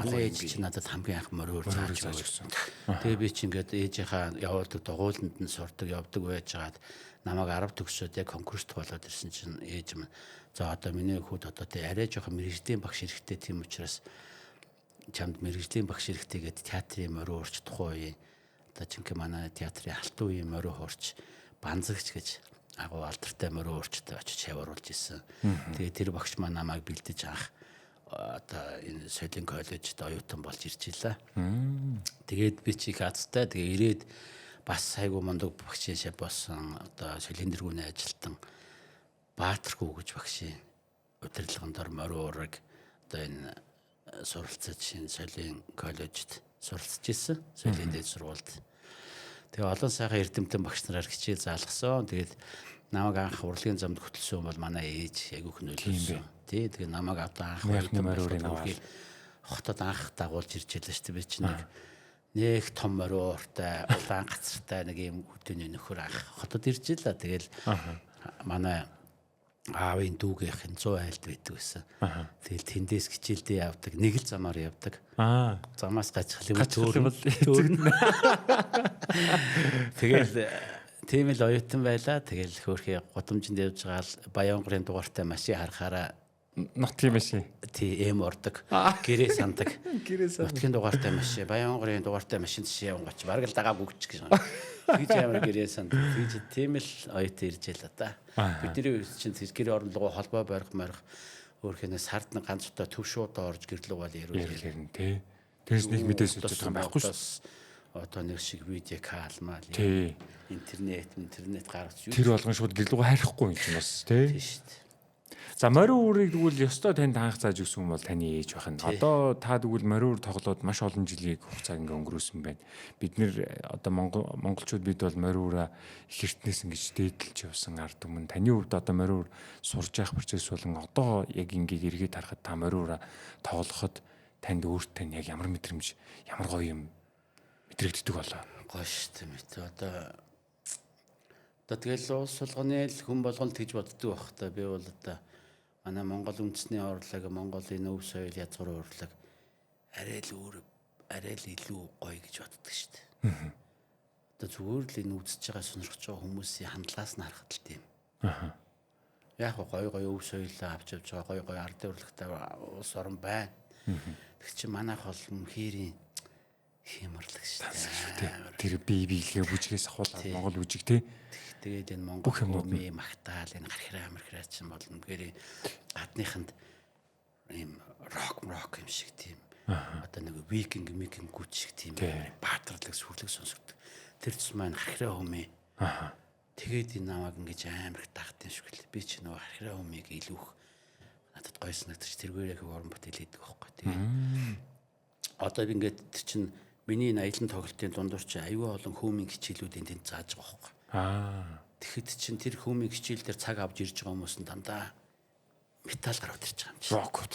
Манай ээж чи надад хамгийн анх мориур зааж өгсөн. Тэгээ би чи ингээд ээжийнхаа явуулдаг дугуйланд нь сурдаг, явдаг байжгаад намайг 10 төгсөөд яг конкурст болоод ирсэн чинь ээж маань за одоо миний хүүд одоо тий арай жоохон мэрэгжлийн багш хэрэгтэй тийм учраас чамд мэрэгжлийн багш хэрэгтэй гэдэг театрын мориу урч тухайн үеийн одоо жинхэнэ манай театрын алтан үеийн мориу урч банзагч гэж агуу алдартай мориу урчтай очиж явуулж исэн. Тэгээ тэр багш маань намайг бэлдэж анх одоо энэ соёлын коллежид оюутан болж ирж илаа. Тэгээд би чи их азтай тэгээ ирээд бас айгуу мундаг багшийн шав болсон одоо соёлын дэргүүний ажилтан Баатархүү гэж багшийн удирдлагын дор мориу ураг одоо энэ суралцаж шинэ соёлын коллежид суралцж ирсэн. Соёлын дээд сургуульд. Тэгээ олон сайхан эрдэмтэн багш нараар хичээл заалгасан. Тэгээд намайг анх урлагийн замд хөтлсөн бол манай ээж айгүйх нөлөөлсөн. Тий, тэгээ намайг одоо анх мориурын аваад хотод анх дагуулж ирж байлаа шүү дээ. Би чинь нэг том мориу уртай, улаан гацартай нэг юм хөдөөний нөхөр анх хотод ирж илаа. Тэгэл манай аавын дүүгийнх нь 100 айлд байдаг байсан. Тэгэл тэндээс хичээлдээ явдаг. Нэг л замаар явдаг. Замаас гажхал юм төөрн. Тэгэл тийм л оюутан байлаа. Тэгэл хөөрхий гудамжинд явж байгаа л Баянгарын дугаартай машин харахаараа
нутгийн машин.
Тий, эм ордог. Гэрээ сандаг. Нутгийн дугаартай машин, Баянгарын дугаартай машин тийш явгаач. Бараг л дагаа бүгч гэж. Тэгж ямар гэрээ сандаг. Тэгж тийм л оюутан ирж ялла да. Бидний чинь гэрээ орлогоо холбоо барих өөрхөнөө сард нэг ганц удаа төв шуудаа орж гэрлүүгэл
ярил тий. Тэрс нэг мэдээс өгч байгаа юм байхгүй шүү.
Одоо нэг шиг видео каалмаа л интернет гаргаж юу.
Тэр болгон шууд гэрлүүгөө хайрахгүй юм чинь бас тий.
Тий шүү дээ.
За мориу үрийг тэгвэл ёстой танд анх зааж өгсөн бол таны ээж байх нь. Одоо та тэгвэл мориу үр тоглоод маш олон жилийн хугацааг ингээ өнгөрөөсөн байна. Бид нэр одоо монголчууд бид бол мориу ураа их эртнээс ингэж дээдэлж явсан ард түмэн. Таны хувьд одоо мориу ур сурж явах процесс болон одоо яг ингээд эргээд харахад та мориу ураа тоглоход танд өөртөө яг ямар мэдрэмж, ямар гоё юм мэдрэгддэг болоо.
Гоё шүү дээ. Одоо тэгэл улс болгоны л хүн болгоно гэж боддог байх та. Би бол одоо манай Монгол үндэсний урлаг, Монголын өв соёл язгуур урлаг арай л илүү гоё гэж боддог шүү дээ. Одоо зүгээр л энэ үзэж байгаа сонирхож байгаа хүмүүсийн хандлагаас нь харахад л тийм. Яг гоё өв соёлоо авч явж байгаа гоё ардын урлагтай улс орн байна. Тэг чи манайх бол үнэхээр хямрлаг шүү дээ.
Тэр биегээ бүжгээс ахуулаад Монгол бүжиг тий.
Тэгээд энэ Монгол хүмүүний магтаал энэ гархираа амирхраа чинь бол үнэхээр гадныханд ийм рок юм шиг тийм одоо нэг викинг гүч шиг тийм баатарлаг сүрлэг сонсогддог. Тэр цус маань гархираа хүмүүс. Тэгээд энэ намайг ингэж амирх дагтын шиг л би ч нөгөө гархираа хүмүүсийг илүүх надад гоё санагдаж тэргээрээ уран бүтээл хийдэг байхгүй тийм. Одоо би ингээд тэр чинь миний аялан тоглолтын дундуур чи аюу олон хүмүүсийн хичээлүүдийн тэнд зааж байгаа байхгүй. Тэгэхэд чинь тэр хүмүүсийн хичээл дээр цаг авч ирж байгаа хүмүүс нь дандаа металл гараад ирж байгаа юм чи.
Рокууд.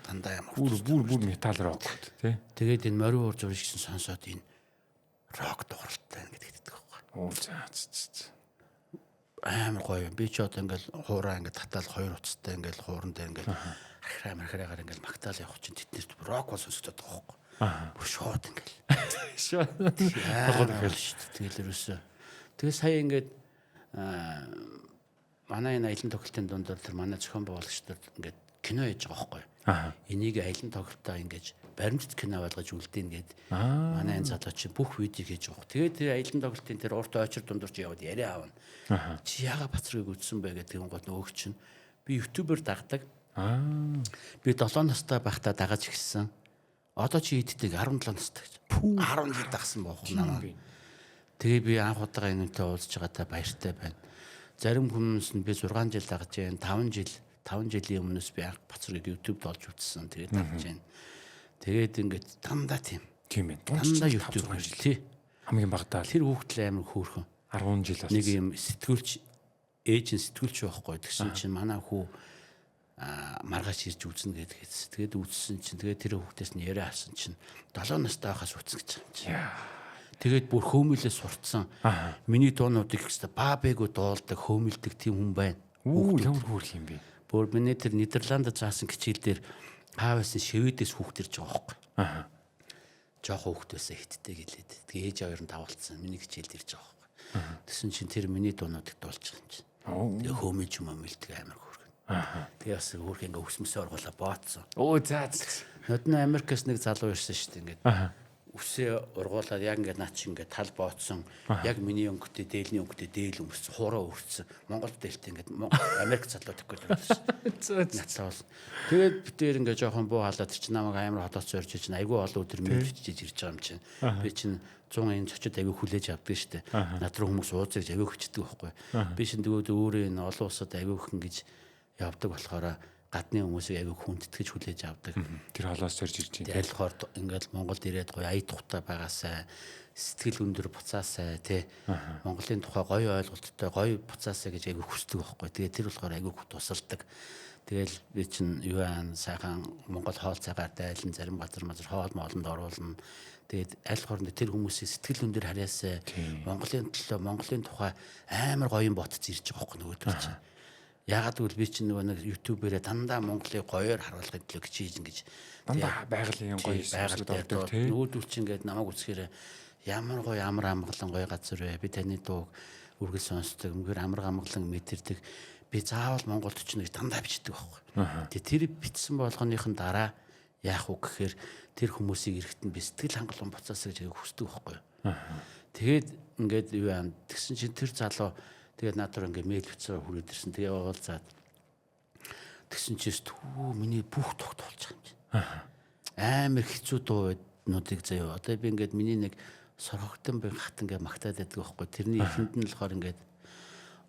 Дандаа ямар
бүр металл рокууд тий.
Тэгээд энэ морин уур зурагчсан сонсоод энэ рок дууралтай гэдэг хэлдэг байхгүй.
Оо за.
Амар гоё. Би ч одоо ингээл хуураа ингээд татаал хоёр уцтай ингээл хууран дээр ингээл архираагаар ингээл магтаал явах чинь тэднэрт рок бол сонсогдоод байгаа байхгүй. Бүр шууд ингээл. Тэгэл ерөөсөө. Тэгээ сая ингээд манай энэ аялан тоглолтын дундор тэр манай зохион байгуулагч нар ингээд кино хийж байгаа байхгүй. Энийг аялан тоглолтоо ингээд баримтат кино болгож үлдээн гээд манай энэ залуу чи бүх видеог хийж байгаа. Тэгээд тэр аялан тоглолтын тэр урт очир дундор чи яваад яриа аавна. Чи яага бацрыг үдсэн бэ гэдэг юм гол нөгөөг чинь би ютубер дагдаг. Би 7 настай байхдаа дагаж эхэлсэн. Одоо чи иддэг 17 настай гэж. 10 жил дагсан бохоо намаа. Тэгээ би анх удаага энэтэй уулзж байгаадаа баяртай байна. Зарим хүмүүс нь би 6 жил дагаж जैन 5 жилийн өмнөөс би анх бацрыг YouTube-д олж үзсэн. Тэгээд дагаж जैन. Тэгээд ингээд дандаа тийм
ээ.
Дандаа YouTube тий.
Хамгийн багтаа
тэр хүүхдэл амар хөөрхөн.
10 жил
бас. Нэг юм сэтгүүлч ээж нь сэтгүүлч байхгүй. Тэгсэн чинь манай хүү маргааш ирж үзнэ гэдгээс. Тэгээд үзсэн чинь тэгээд тэр хүүхдээс нь яриа авсан чинь 7 настай байхаас үзнэ гэж юм чинь. Тэгээд бүр хөөмөлөө сурцсан. Миний дуунуудыг ихтэй баабэгүү дуулдаг, хөөмөлдөг тийм хүн байна.
Ямар хөөрх юм бэ?
Бүр миний тэр Нидерландд заасан хичээл дээр хаавсан Шведээс хүүхд ирж байгаа байхгүй. Жохоо хүүхдээсээ хиттэй гэлээд. Тэгээ ээж хоёр нь давалцсан. Миний хичээлд ирж байгаа байхгүй. Тэсэн чинь тэр миний дуунуудыг дуулж байгаа юм чинь. Тэгээ хөөмөлж юм амилдэг амар хөөрхөн. Тэгээ бас хөөрх ингээ өсмөсөө оргуулаа бооцсон.
Оо заа.
Нодны Америкээс нэг залуу ирсэн шүү дээ ингээд. Үсээ ургуулад яг ингээд наа чи ингээд тал бооцсон. Яг миний өнгөтэй дээлний өнгөтэй дээл өмссөн, хураа өрцсөн. Монгол дээлтэй ингээд Америк залуу тэггүй л байсан. Нацаал. Тэгээд бид дээр ингээд жоохон буу халаад чи намайг амар хотоос зорж ич айгүй олон өдөр мэдчихэж ирж байгаа юм чинь. Би чинь 100 энэ зочид айгүй хүлээж авдаг шүү дээ. Над руу хүмүүс ууцаж айгүй хүчдэг байхгүй. Би чинь дгөөд өөрөө энэ олон улсад айгүй их ингэж явдаг болохоор гадны хүмүүсийг аягүй хүндэтгэж хүлээж авдаг.
Тэр холоос зорж ирж байна.
Тэгэл болохоор ингээл Монголд ирээд гоё ая тухтай байгаасай, сэтгэл өндөр буцаасай тий. Монголын тухай гоё ойлголттой гоё буцаасай гэж аягүй хүсдэг байхгүй. Тэгээ тэр болохоор аягүй тусалдаг. Тэгэл би чинь юу аан сайхан Монгол хоол цагаар дайлан зарим газар хоол моолонд оруулна. Тэгээд аль хооронд тэр хүмүүсийн сэтгэл өндөр харьяасай Монголын төлөө Монголын тухай амар гоё юм ботц ирж байгаа байхгүй нөгөөдөр чинь. Ягаад гэвэл би чинь нөгөө нэг YouTube-ээрээ дандаа Монголыг гоёор харуулахын төлөө хичээж ингэж
дандаа байгалийн гоё
байгаль ордог тийм нүүдүүл чинь ингээд намайг үзэхээр ямар гоё амар амгалан гоё газар вэ би таны дууг үргэлж сонсдог өмгөр амар амгалан мэдэрдэг би заавал Монголд ч нэг дандаа бичдэг байхгүй. Тэгээ тэр бичсэн болгоныхын дараа яах вэ гэхээр тэр хүмүүсийг эрэхтэн би сэтгэл хангалуун буцаасаа гэж хүсдэг байхгүй. Тэгээд ингээд юу яа тэгсэн чинь тэр залуу тэгээд надад ингээ мэйл бичсээр хүрээд ирсэн. Тэгээ уулзаад тэгсэн чинь түү миний бүх тухт болж байгаа юм чинь. Амар хэцүү дуунуудыг заяа. Одоо би ингээд миний нэг соргогдсон би хат ингээ магтаад байдаг байхгүй. Тэрний эхэнд нь болохоор ингээд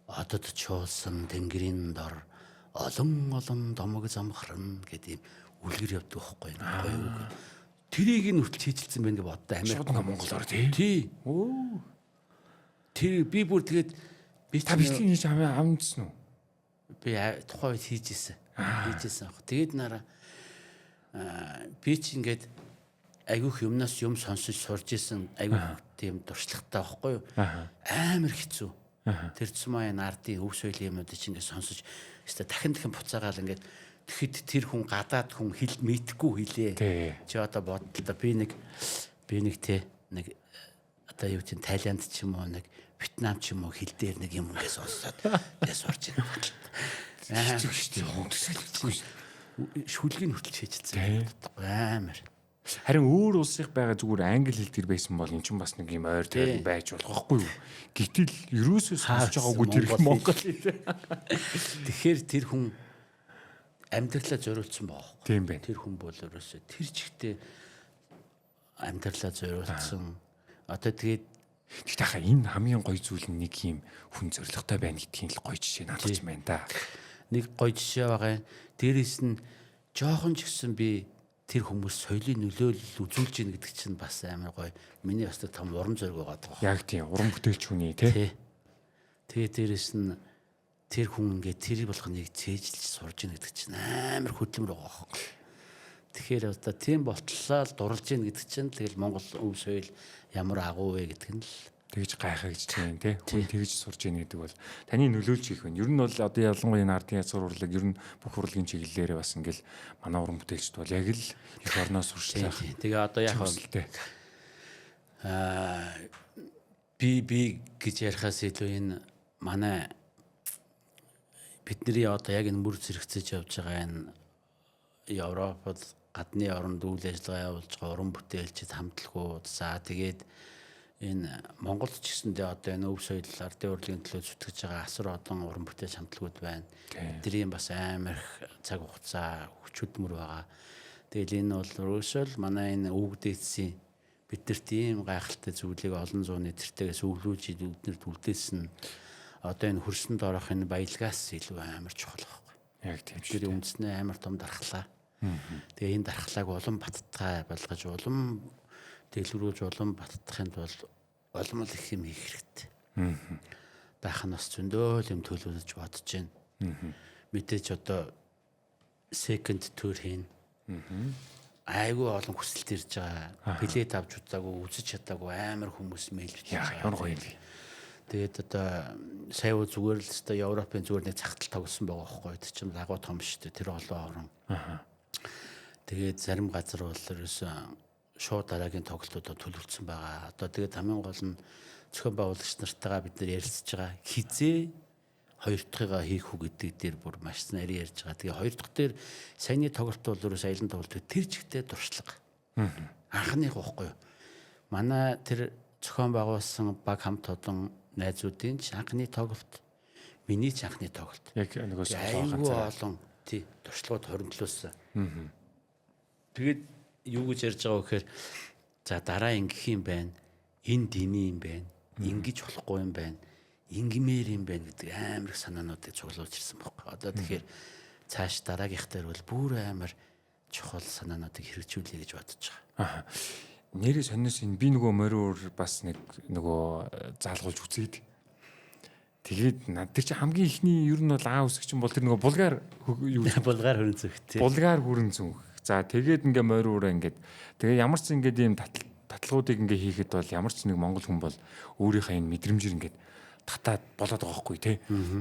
одод чуулсан тэнгэрийн дор олон домог замхарна гэдэг юм үлгэр явдаг байхгүй. Гоё үг. Тэрийг нь хүртэл хийжилсэн байх гэж боддоо Америк
Монголоор тий.
Оо. Тэр би бүр тэгээд
би та бичлэг хийж амжсан уу?
Би тухайн үед хийжсэн. Хийжсэн аах. Тэгээд нараа би ч ингээд айгүйх юмнаас юм сонсож сурж исэн айгүйх тийм дуршлагтай байхгүй юу? Амар хэцүү. Тэр цумаа нардын өв соёлын юмнуудыг ч ингээд сонсож өстой дахин буцаагаал ингээд тэгэхэд тэр хүн гадаад хүн хэл мэдхгүй хэлээ. Чи одоо бодлоо би нэг те нэг одоо юу чинь Тайланд ч юм уу нэг Вьетнам ч юм уу хэл дээр нэг юм ингээд сонссоод тэгээ сурч байгаа. шүлгийг хүртэл хийчихсэн амар.
Харин өөр улсынх байгаа зүгээр англи хэл дээр байсан бол эн чинь бас нэг юм ойр тойрон байж болох байхгүй юу? Гэтэл ерөөсөө сонсож байгаагүй тэр Монгол хэл.
Тэгэхээр тэр хүн амьдралаа зориулсан байгаа.
Тийм байна.
Тэр хүн бол ерөөсөө тэр чигтээ амьдралаа зориулсан. Одоо тэгээд
хаа энэ хамгийн гоё зүйл нь нэг юм хүн зоригтой байна гэдгийн л гоё жишээ надад ч байна да.
Нэг гоё жишээ байгаа. Дээрээс нь жоохон ч гэсэн би тэр хүмүүс соёлын нөлөөлөл үзүүлж гин гэдэг чинь бас амар гоё. Миний бас том урам зориг байгаа даа.
Яг тийм уран бүтээлч хүний тий.
Тэгээ дээрээс нь тэр хүн ингээд тэр болгоныг цээжилж сурж гин гэдэг чинь амар хөдөлмөр байгаа. Тэгэхээр одоо тийм болтлоо дурлж гин гэдэг чинь тэгэл Монгол өв соёл ямар агуу вэ гэдэг нь л
тэгж гайхагч тийм тий. Хүн тэгж сурж гин гэдэг бол таны нөлөөлж их байна. Ер нь бол одоо ялангуяа энэ ардын язгуур урлаг ер нь бүх урлагийн чиглэлээрээ бас ингээл манай уран бүтээлчд бол яг л их орноос сурчлаа.
Тэгээ одоо яг би гэж ярихаас илүү энэ манай бидний одоо яг энэ мөр зэрэгцэж явж байгаа энэ Европод гадны оронд үйл ажиллагаа явуулж байгаа уран бүтээлчид хамтлагууд за тэгээд энэ Монголд ч гэсэндээ одоо энэ өв соёл ардын урлагийн төлөө зүтгэж байгаа асар олон уран бүтээлч хамтлагууд байна. Тэдний бас амар их цаг хугацаа хүч хөдөлмөр байгаа. Тэгэл энэ бол ерөөсөө л манай энэ өвөг дээдсийн бидэрт ийм гайхалтай зүйлийг олон зууны тэртээс өвлүүлж эднэрт үлдээсэн одоо энэ хөрсөнд орох энэ баялгаас илүү амар чухал байхгүй.
Яг тийм шүү.
Тэр үндэснээ амар том дархлаа. Тэгээ энэ дархлааг улам баттгай болгож улам дэлгэрүүлж улам баттахын тулд улам л их юм хийх хэрэгтэй. Баах нь бас зөндөө юм төлөвлөж бодож байна. Мэдээж одоо second tour хийн. Айгүй олон хүсэлт ирж байгаа. Билет авч удаагүй үзэж чадаагүй амар хүмүүс мэйлж
байгаа. Ямар гоё юм бэ.
Тэгээд одоо сая зүгээр л өстой Европын зүгээр нэг цагтал тогсон байгаа байхгүй. Тэр чинь агуу том шүү дээ. Тэр олон орон. Тэгээд зарим газар бол ерөөсөө шууд дараагийн тоглолтуудад төлөвлөсөн байгаа. Одоо тэгээд хамгийн гол нь зохион байгуулагч нартайгаа бид нэр ярилцж байгаа. Хизээ хоёр дахьыгаа хийх үү гэдэг дээр бүр маш нарийн ярьж байгаа. Тэгээ хоёр дахь дээр саяны тоглолт бол ерөөс аялан тоглолт тэр чигтээ дуршлага. Анхных байхгүй юу? Манай тэр зохион байгуулсан баг хамт олон найзуудын ч анхны тоглолт, миний ч анхны тоглолт.
Яг нөгөө
айгүй олон тий дуршлагууд хоригдлуулсан. Тэгээд юу гэж ярьж байгаа вэ гэхээр за дараа ингэх юм байна. Энэ дины юм байна. Ингэж болохгүй юм байна. Ингимээр юм байна гэдэг амар их санаануудыг цуглуулж ирсэн байхгүй. Одоо тэгэхээр цааш дараагийнх дээр бол бүр амар чухал санаануудыг хэрэгжүүлэе гэж бодож байгаа.
Нэрээ сониос энэ би нөгөө мориор бас нэг нөгөө заалгуулж үзээд тэгээд над тэр чи хамгийн ихний ер нь бол аа үсгч юм бол тэр нөгөө булгаар юу
булгаар хүрэн зүгт тий.
Булгаар хүрэн зүг. За тэгээд ингээ мориороо ингээд тэгээ ямар ч ингээд ийм татлагуудыг ингээ хийхэд бол ямар ч нэг монгол хүн бол өөрийнхөө энэ мэдрэмжээр ингээд татаад болоод байгаа хгүй тий.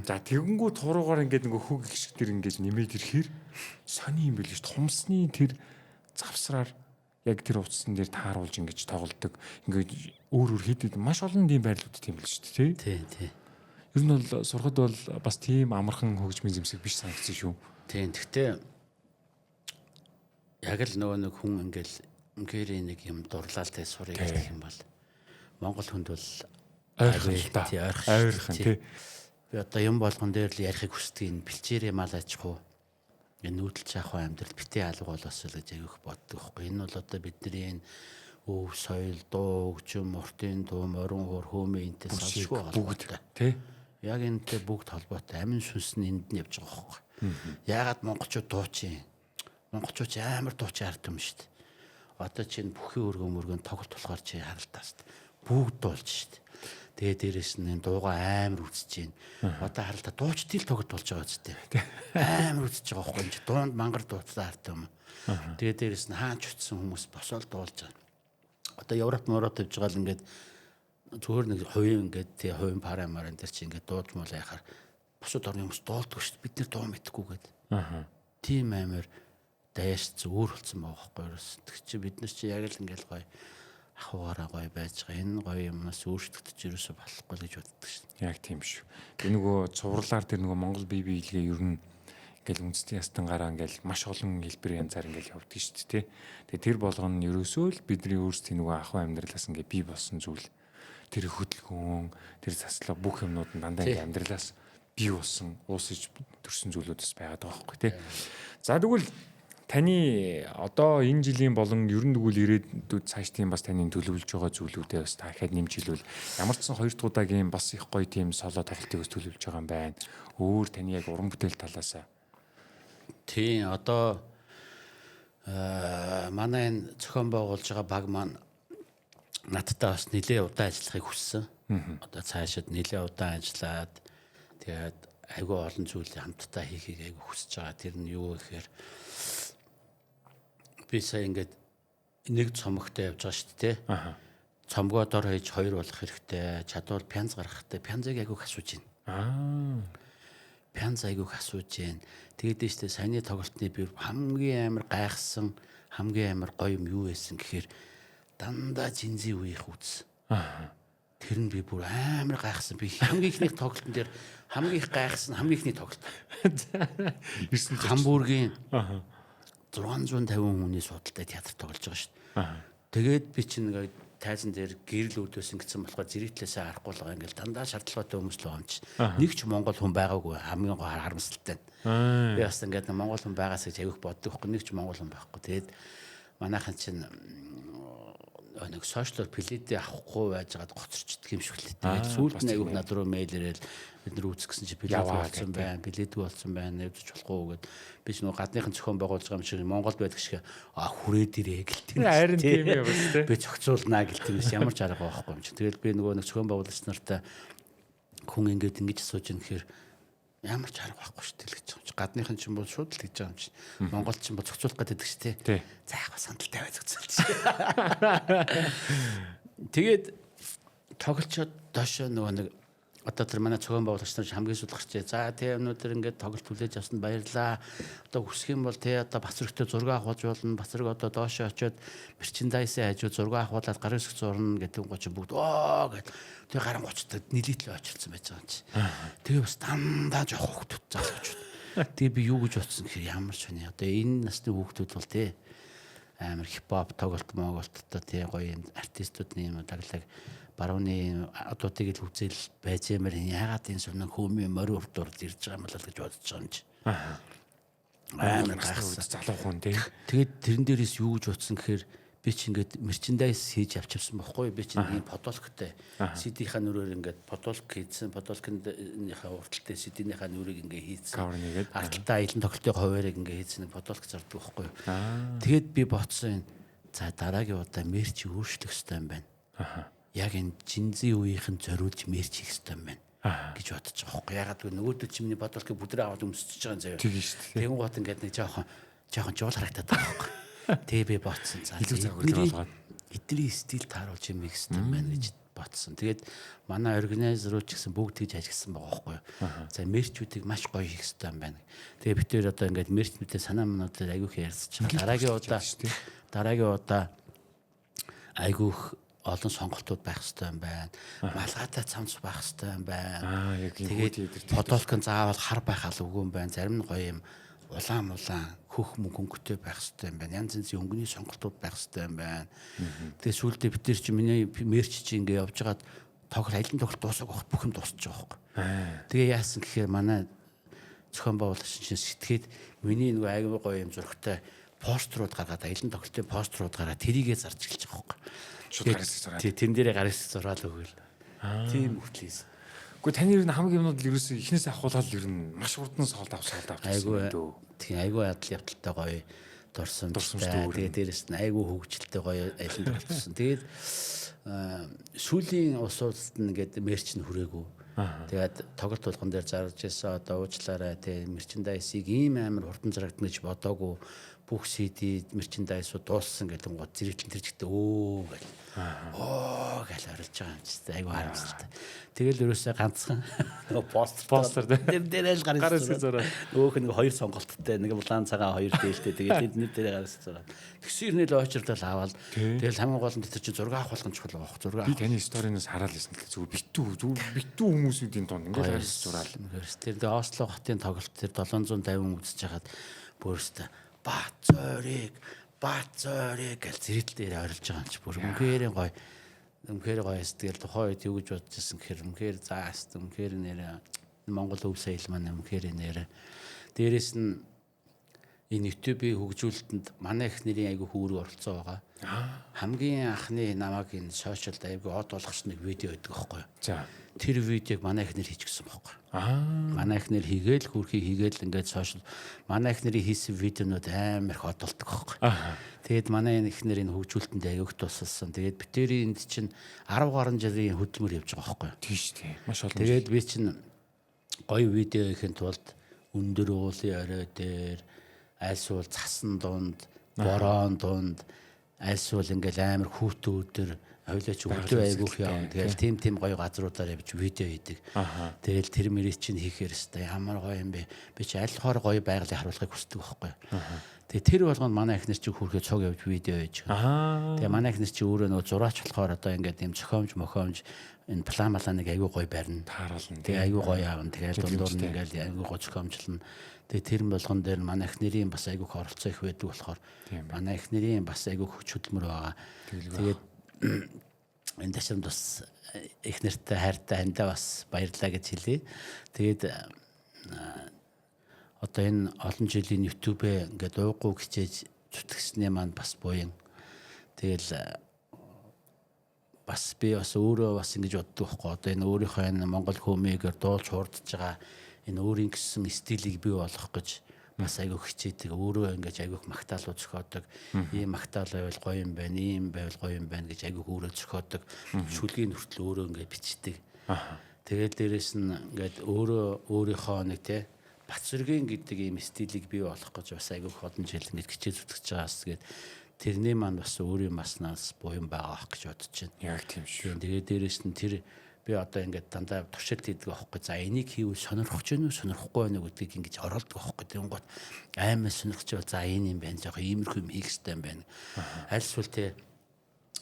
За тэгэнгүү туруугаар ингээд нөгөө хөг гიშг тэр ингээд нэмээд ирэхээр сони юм байл ш. Тумсны тэр завсраар яг тэр утсан дээр тааруулж ингэж тоглодог. Ингээд өөр хийдэд маш олон тийм байрлууд тийм л шүү дээ тий.
Тий.
Ер нь бол сурахад бол бас тийм амархан хөгжмийн зэмсэг биш санагдсан шүү.
Тийм. Гэхдээ яг л нөгөө нэг хүн ингээл нэг юм дурлалтай сурыг гэх юм бол Монгол хүнд бол
ойрхон тий.
Би одоо юм болгон дээр л ярихыг хүсдэг энэ бэлчээрээ мал аж ахуй энэ нүүдэлж авах амьдрал битээ алга болоос л гэж аявих боддог байхгүй. Энэ бол одоо бидний энэ өв соёл дуу хөгжим уртын дуу морин хуур хөөмийнтэй салшгүй холбоотой
тий.
Яг энэтэй бүгд холбоотой амин сүнс нь энд нь явж байгаа байхгүй. Яагаад монголчууд дуучин монголчууд амар дуучин ард юм шүү дээ. Одоо чинь бүхий өргөн тоглолт болохоор чи харалтаа шүү дээ. Бүгд дуулж шүү дээ. Тэгээ дээрэс нь дуугаа амар үзэж байна. Одоо харалтаа дуучдын л тоглолт болж байгаа ч дээ. Амар үзэж байгаа байхгүй энэ дуунд мангар дууцсан ард юм. Тэгээ дээрэс нь хаач утсан хүмүүс босоод дуулж байгаа. Одоо Европ тавьж байгаа л ингээд зүгээр нэг хувийн ингээд тий хувийн парамарын дээр чи ингээд дуулж муу яхаар босоод орны хүмүүс дуулдаг шүү дээ. Бид нэр дуу мэдхгүй гээд. Тийм амар даяарч өөр болсон байгаа байхгүй ерөөс. Тэг чи бид нар чи яг л ингээд гоё ахугаараа гоё байж байгаа. Энэ гоё юмнаас өөрчлөгдөж ерөөсө болохгүй гэж боддог шин.
Яг тийм шүү. Би нөгөө цувралаар тэр нөгөө Монгол бие биелгээ ер нь ингээл үндэсний ястангаараа ингээл маш олон хэлбэр янзаар ингээл явдаг шүү дээ. Тэгээ тэр болгоно нь ерөөсөө л бидний өөрсдийн нөгөө ахуй амьдралаас ингээ бий болсон зүйл. Тэр хөдөлгөөн, тэр заслаа бүх юмнууд нь дандаа ингээ амьдралаас бий болсон, уусаж төрсэн зүйлүүдс байгаад байгаа байхгүй тий. За тэгвэл таны одоо энэ жилийн болон ер нь тэгвэл ирээдүйд цаашдын бас таны төлөвлөж байгаа зүйлүүдээ бас та дахиад нэмж хэлвэл ямар ч сан 2 дахь удаагийн бас их гоё тийм соло тоглолтыг бас төлөвлөж байгаа юм байна. Өөр таны яг уран бүтээл талаас
тий одоо манай энэ зохион байгуулж байгаа баг маань надтай бас нэлээд удаан ажиллахыг хүссэн. Одоо цаашид нэлээд удаан ажиллаад тэгээд айгүй олон зүйлийг хамтдаа хийхийг айгүй хүсэж байгаа. Тэр нь юу гэхээр би сая ингээд нэг цомогтой явж байгаа шүү дээ. Цомгоо дор хаяж 2 болох хэрэгтэй. Чадвал пянз гаргах хэрэгтэй. Пянзыг айгүй асууж байна. Пянз айгүй асууж байна. Тэгээд дэжтэй саяны тоглолтны би хамгийн амар гайхсан, хамгийн амар гоё юм юу байсан гэхээр дандаа жинзи үеих үз. Тэр нь би бүр амар гайхсан. Би хамгийн ихний тоглолтын дээр хамгийн их гайхсан хамгийн ихний тоглолт. Хамбургийн 650 хүний судалтай театр тоглож байгаа шүү дээ. Тэгээд би чинь ингээд тайзан дээр гэрэл үүдөөсөн гэсэн болохоор зэрэгтлээсээ арахгүй л байгаа ингээд дандаа шаардлагатай хүмүүс л байгаа юм чи. Нэг ч Монгол хүн байгаагүй хамгийн гоо харамсалтай. Би бас ингээд Монгол хүн байгаас гэж авих боддог байхгүй нэг ч Монгол хүн байхгүй. Тэгээд манайхан чинь нэг сошиал пледээ авахгүй байжгаад гоцорчдөг юм шиг л. Тэгээд сүүлд нь аяг над руу мэйл ирээл бид нар үүсгэсэн чинь плед болсон байна, пледгүй болсон байна, нэвдэж болохгүй гэд би ч нөгөө гадныхан зохион байгуулж байгаа юм шиг Монголд байдаг шиг хүрээд ирээ гэлтэй.
харин тийм ээ бас тийм.
Би зохицуулнаа гэлтэй юм ямар ч арга байхгүй юм чи. Тэгэл би нөгөө нэг зохион байгуулагч нартай хүн ингэж асууж юм гэхээр ямар ч арга байхгүй шүү дээ л гэж байгаа юм чи. Гадныхан ч юм бол шууд л гэж байгаа юм чи. Монголд ч юм бол зохицуулах гэдэг ч тий. За яг сандал тавиа зохицуулж. Тэгээд тоглолцоод доошоо нөгөө нэг одоо тэр манай зохион байгуулагч нар хамгийн сүүлд гарчээ. За тийм өнөөдөр ингээд тоглолт хүлээж авсанд баярлалаа. Одоо хүсэх юм бол тий одоо бас зөрөгтэй зураг авахж болно. Бас зэрэг одоо доошоо очиод мерчендайсээ хажуу зураг авахуулаад гарын хэсэг зурна гэдэг гоч бүгд гэд тэр гарын гочтой нийлээтлээ очилсан байж байгаа юм чи. Тэгээ бас дандаа жоох хүүхдүүд залуучууд. Тэгээ би юу гэж бодсон гэхээр ямар ч вэ. Одоо энэ насны хүүхдүүд бол тий амар хипхоп тоглолт моголттой тий гоё юм артистуудын юм таглаг барууны одуудыг л үзэл байж юмэр яагаад энэ сүнэн хөмийн морин урдуур ирж байгаа юм бол гэж бодож байгаа юм чи. Амар гайхсан
залуу хүн тий.
Тэгээд тэрэн дээрээс юу гэж утсан гэхээр би чи ингээд мерчендайз хийж авчихсан байхгүй би чи нэг подолктой CD-ийнхаа нүрээр ингээд подолк хийсэн подолкийнхаа урталтай CD-ийнхаа нүрийг ингээд хийсэн арталтаа аялын тоглолтын хуваарийг ингээд хийсэн подолк зардаг байхгүй. Тэгээд би бодсон за дараагийн удаа мерч өөрчлөх хэрэгтэй юм байна. Яг энэ жинзи үеийнхэн зориулж мерч хийх хэрэгтэй юм байна гэж бодож байгаа байхгүй. Ягаад гэвэл нөгөөдөө чимний бодолкыг бүдрээ аваад өмсөж байгаа юм заяа. Тэгэн гот ингээд нэг жоохон жуул харагдаад байгаа байхгүй. Тэгээ би ботсон за эдний стил тааруулж юм их юм байна гэж ботсон. Тэгээд манай органайзерууд ч гэсэн бүгд тэгж ажилласан байгаа байхгүй юу. За мерчүүдийг маш гоё хийх хэрэгтэй юм байна. Тэгээ бид тээр одоо ингээд мерчнүүдээ санаа мануудад айгүйх ярьсч дараагийн удаа айгүйх олон сонголтууд байх хэрэгтэй юм байна. Малгайтай цамц байх хэрэгтэй юм байна. Тэгээд подолкон заавал хар байх албагүй юм байна. Зарим нь гоё юм улаан хөх мөнгөтэй байх хэрэгтэй юм байна. Янз янзын өнгөний сонголтууд байх хэрэгтэй юм байна. Тэгээ сүүлдээ бид нар чи миний мерч чи ингээ явж хагаад аялын тоглолт дуусах багт бүх юм дуусчих жоох. Тэгээ яасан гэхээр манай зохион байгуулагч чинь сэтгээд миний нөгөө аягүй гоё юм зургтай постерууд гаргаад аялын тоглолтын постерууд гараад тэрийгээ зарж эхэлж байгаа юм. Тэн дээрээ гар хэсэг зураад өгөөл. Тийм хөтлөөс.
Гэхдээ таны ер нь хамгийн юмнууд л ерөөсөө ихнээс ахуулаад ер нь маш хурдан соолд авсан
дөө. Тийм айгүй адал явдалтай гоё дурсамжтай. Тэгээ дээрэс нь айгүй хөвгчлөлтэй гоё аялан тоглолтсон. Тэгээд сүүлийн усуудад нэгээд мерч нь хүрээгүй. Тэгээд тоглолт болгон дээр зарж ирсэн одоо уучлаарай тийм мерчендайсыг ийм амар хурдан зарагдана гэж бодоогүй. бүх CD мерчендайсууд дууссан гэдэг нь гоо зэрэглэн тэр жигтэй өө гэл. Оо гэл орилж байгаа юм чи айгу харамсалтай. Тэгэл ерөөсөө ганцхан нөгөө постэр дээр л гар хэсэг зураа. Нөгөөх нь хоёр сонголттой нэг улаан цагаан хоёр дээлтэй тэгээд эднэр дээр гар хэсэг зураа. Тэгсэн ирнэл очирдал аваад тэгэл хамгийн гол нь тэр чинь зураг авах болгон чухал байх. Зураг.
Би таны сторинаас хараад байсан л зүгээр битүү хүмүүсүүдийн донд ингээд харьс зураал.
Тэр Осло хотын тоглолт тэр 750 үзэж хагаад бүрстэ бат зориг гэж зэрэгэл дээр орилж байгаа юм чи бүр үнхээр гоё тэгэл тухайн үед юу гэж бодож ирсэн гэхээр үнхээр зааст үнхээр нэр Монгол өв соёл маань үнхээр нэр дээрэс нь энэ YouTube-ийн хөгжүүлэлтэнд манай их нэрийн айгүй хүүрэг оролцоо байгаа. Хамгийн анхны намайг энэ сошиалд айгүй од болгоч нэг видео өгдөг байхгүй юу?
За.
Тэр видеог манай их нэр хийчихсэн байхгүй юу? Манай их нэр хийгээл хөрхий хийгээл ингээд сошиал манай их нэрийн хийсэн видеонууд амар их од болдог байхгүй юу? Тэгээд манай их нэр энэ хөгжүүлэлтэнд айгүйх тусалсан. Тэгээд битэрийн энд чинь 10 гаруй жилийн хөдөлмөр явж байгаа байхгүй юу?
Тийш тийм. Маш олон.
Тэгээд би чинь гоё видео хийхэд тулд өндөр уулын орой дээр альсвал цасан дунд, борон дунд, альсвал ингээл амар хүүтэн өдөр хойлооч өглөө айгүйх явна. Тэгэл тийм гоё газруудаар явж видео хийдэг. Тэгэл тэр мэрийг чинь хийхээр өстой ямар гоё юм бэ? Би чи аль хоор гоё байгалыг харуулахыг хүсдэг байхгүй юу? Тэгээ тэр болгонд манай ихнэр чи хүүхээ цог явж видео хийж байгаа. Тэгээ манай ихнэр чи өөрөө нөгөө зураач болохоор одоо ингээд юм зохиомж энэ план маланыг айгүй гоё барина.
Тааруулна.
Тэгээ айгүй гоё аавна. Тэгээд дундуур нь ингээл айгүй гоё зохиомжлно. Тэгээ тэр болгон дээр манай ихнэрийн бас айгүй оролцоо их байдаг болохоор манай ихнэрийн бас айгүй хүч хөдөлмөр байгаа. Тэгээд энэ ташрамд бас ихнэртэй хайртай хандаа бас баярлалаа гэж хэлье. Тэгээд одоо энэ олон жилийн YouTube-ээ ингээд ууггүй хичээж зүтгэснээ маань бас буян. Тэгэл бас би бас өөрөө бас ингэж боддог байхгүй. Одоо энэ өөрийнхөө энэ Монгол хүмүүгээр дуулж хурдж байгаа энэ өөрийн гэсэн стилийг бий болгох гэж бас айгүй хичээдэг. Өөрөө ингэж айгүйх магтаалууд зохиодог. Ийм магтаал байвал гоё юм байна, ийм байвал гоё юм байна гэж айгүйх өөрөө зохиодог. Шүлгийн хүртэл өөрөө ингэж бичдэг. Тэгээд дээрэс нь ингээд өөрөө өөрийнхөө нэг те Бацүргийн гэдэг ийм стилийг бий болгох гэж бас айгүйх олон жил ингэж хичээл зүтгэж байгаас тэгээд тэрний маань бас өөрийн маснаас буян байгаа ах гэж бодож байна.
Яг тийм шүү.
Тэгээд дээрэс нь тэр би одоо ингээд дандаа туршилт хийдэг байхгүй. За энийг хийвэл сонирхож гэнэ үү, сонирхгүй байна уу гэдгийг ингэж оролдог байхгүй. Тэнгуут аймаа сонирхож байвал за энэ юм байна. Жохоо иймэрхүү юм хийх хэрэгтэй юм байна. Альсвал те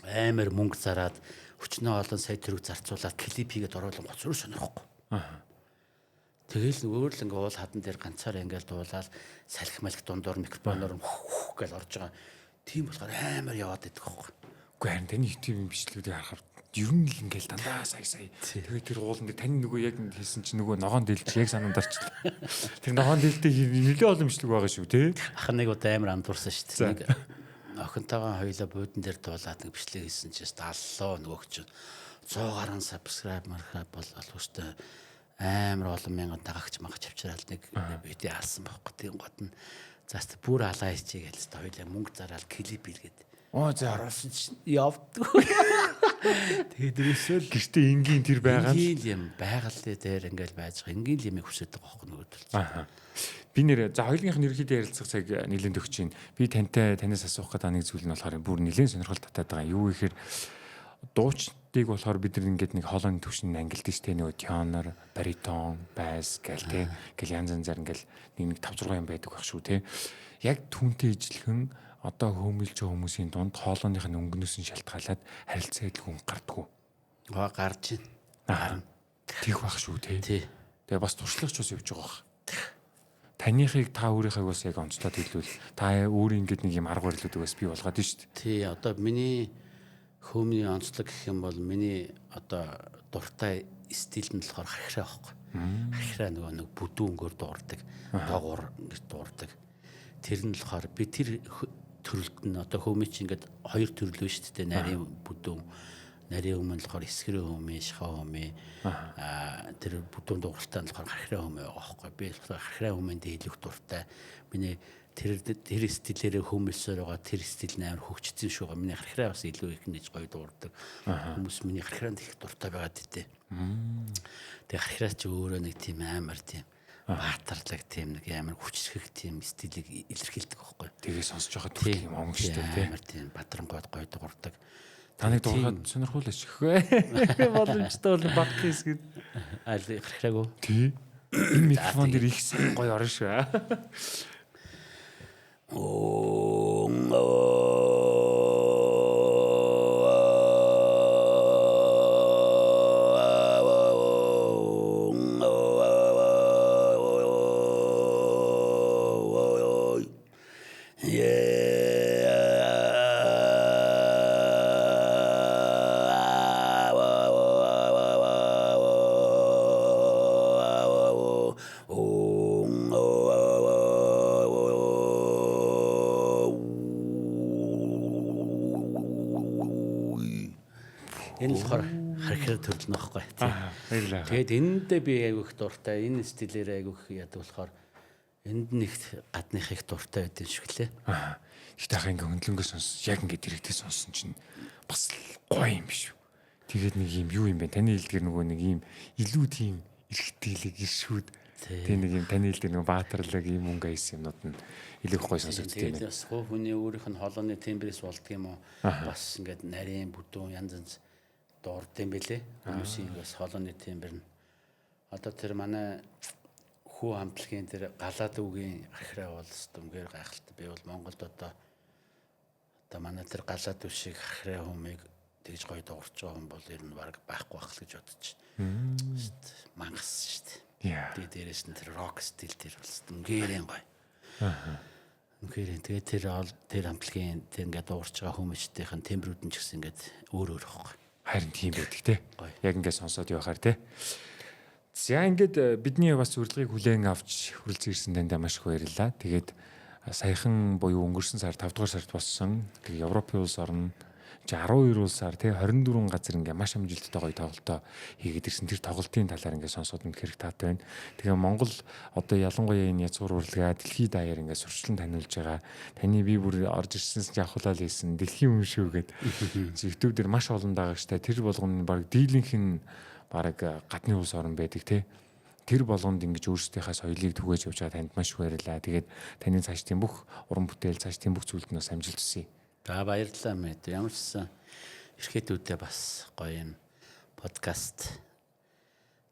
аймаар мөнгө зараад хүчнээ олон сая төгрөг зарцуулаад клип хийгээд оруулан гоцроо сонирхгүй. Тэгэл өөр л ингээд уул хадан дээр ганцаараа ингээд дуулаад салхи малх дундуур микрофоноор гэж орж байгаа. Тийм болохоор амар яваад идэх байхгүй.
Үгүй харин таны YouTube-ийн бичлэгүүдийг харахаар ер нь л ингээл дандаа сая. Тэгээд тэр уулан дээр таны нөгөө яг хийсэн чинь нөгөө ногоон дэлж яг санаанд орчлаа. Тэр ногоон дэлтэй нэлээд олон бичлэг байгаа шүү тий.
Ах нэг удаа амар андуурсан шүү дээ. Нэг охинтойгоо хоёлаа буудан дээр дуулаад нэг бичлэг хийсэн чинь даллоо нөгөөч чинь 100 гаруй subscribe мархаа болол өстой амар олон мянган дагагч магч авчирал нэг видео алсан байхгүй. Тийм гот нь заст бүр алаа хийчихээ гэлээ та хоёлаа мөнгө зараад клип хийгээд.
Оо за
орсон чинь явдаг. Тэгээд ерөөсөө
гэртээ энгийн тэр байгаа л
энгийн юм байгаль дээр ингээл байж байгаа. Энгийн юмыг хүсэж байгаа байхгүй нөгөөдөл.
Би нэр за хоёулынх нь ерөөхдөө ярилцах цаг нэлээд өгч чинь. Би танаас асуух гэдэг нэг зүйл нь болохоор бүр нэлээд сонирхол татаад байгаа. Юу гэхээр дуучдыг болохоор бид нар ингээд нэг хоолойны төвшин ангилдаг шүү дээ. Нөгөө тенор, баритон, байс гэл те. Гэл янз янзаар ингээл нэг 5 6 юм байдаг байх шүү те. Яг түүнтэй ижилхэн одоо хөөмөлж байгаа хүмүүсийн дунд хоолойных нь өнгөнөөс нь шалтгаалаад харилцаа идэлгүй гардггүй.
Гарч байна.
Тих байх шүү те. Тэгээ бас туршлагач бас явж байгаа бах. Таныхыг та өөрийнхөө бас яг онцлоод хэлвэл та өөр ингээд нэг юм арга барилуудыг бас бий болгоод нь шүү дээ.
Тий, одоо миний хөөмний онцлог гэх юм бол миний одоо дуртай стил нь болохоор хархираа байхгүй. Хархираа нөгөө нэг бүдүүнгөр дуурдаг, доогуур ингэж дуурдаг. Тэр нь болохоор би тэр төрөлд нь одоо хөөмий чи ингээд хоёр төрлөө шүү дээ. Нарийн бүдүүн, нарийн өмнө болохоор эсгэрийн хөөмий, шахаа хөөмий. Тэр бүдүүн дууралтай нь болохоор хархираа хөөмий байгаа байхгүй. Би болохоор хархираа хөөмөнд илүү дуртай. Миний тэр стилээрээ хөөмөлсөөр байгаа тэр стил амар хөгжсөн шүү га. Миний хархираа бас илүү их нэж гоё дуурдаг. Хүмүүс миний хархираанд их дуртай байгаад дээ. Тэгээ хархираа чи өөрөө нэг тийм амар тийм баатарлаг тийм нэг амар хүчрхэг тийм стилийг илэрхийлдэг байхгүй.
Тэгээ сонсож байгаа төрх юм омг шүү дээ.
Амар тийм бадрангууд гоё дуурдаг.
Таныг дуурайгаад сонирхуулаач хөө. Боломжтой бол багт хийсгэд.
Аль хэрхрээгүй.
Тий. Энэ микрофон дээр их гоё орно шүү.
Энэ л болохоор хархираа төрлөн байхгүй.
Баярлалаа.
Тэгээд энэндээ би айгүйх дуртай. Энэ стилээр айгүйх яадаг болохоор энд нэг гадных их дуртай байдсан шиг лээ.
Их таах ингээ хөндлөнгөө сонс. Яг ингээ дэрэгдээ сонсон чинь бас гоё юм биш үү. Тэгээд нэг юм юу юм бэ? Таны хэлдгэр нөгөө нэг юм илүү тийм эрхтгэлэг иршүүд. Тэг нэг юм таны хэлдгэр нөгөө баатарлаг юм мөнгө айс юмнууд нь илүү гоё сонсогддог юм.
Тэгээд бас хүний өөрийнх нь холооны тембрээс болдго юм уу? Бас ингээд нарийн бүдүүн янз янз дурд юм бэлээ. Хүмүүсийн бас холооны тембэр нь. Одоо тэр манай хүү хамтлагийн тэр галаад үгийн архираа бол дүнгээр гайхалтай. Би бол Монголд одоо манай тэр галаад үе шиг архираа хүмийг тэгж гоё дуурч байгаа хүн бол ер нь баг байхгүй байх л гэж бодож байна. Мангас шүү дээ. Тэгээд дээрэс нь тэр рок стил тэр бол дүнгээрэн гоё. Үнэхээр тэгээд тэр хамтлагийн тэр ингээд дуурч байгаа хүмүүстийнхэн тембрүүд нь ч гэсэн ингээд өөр өөр байхгүй.
Харин тийм байдаг те. Яг ингээд сонсоод явахаар те. За ингээд бидний бас урилгыг хүлээн авч хүрэлцэн ирсэн танд маш их баярлалаа. Тэгээд саяхан буюу өнгөрсөн сар 5 дугаар сард болсон тэг Европын улс орн 12 улсаар тий 24 газар ингээ маш амжилттай гоё тоглолтоо хийгээд ирсэн. Тэр тоглолтын талаар ингээ сонсоод үнэхээр таатай байна. Тэгээ Монгол одоо ялангуяа энэ язгуур урлагаа дэлхийд даяар ингээ сурчлан таниулж байгаа. Таны би бүр орж ирсэнс явхлаа л хийсэн. Дэлхийн юм шүү гэд YouTube дээр маш олон байгаа штэ. Тэр болгоно баг дийлэнх нь баг гадны улс орн байдаг тий. Тэр болгонд ингэж өөрсдийнхээ соёлыг түгээж явж байгаа танд маш их баярлалаа. Тэгээд таны цаашдын бүх уран бүтээл, цаашдын бүх зүйлд нь бас амжилт хүсье.
За баярлалаа мэд. Ямар ч эрхэтүүдээ бас гоё юм подкаст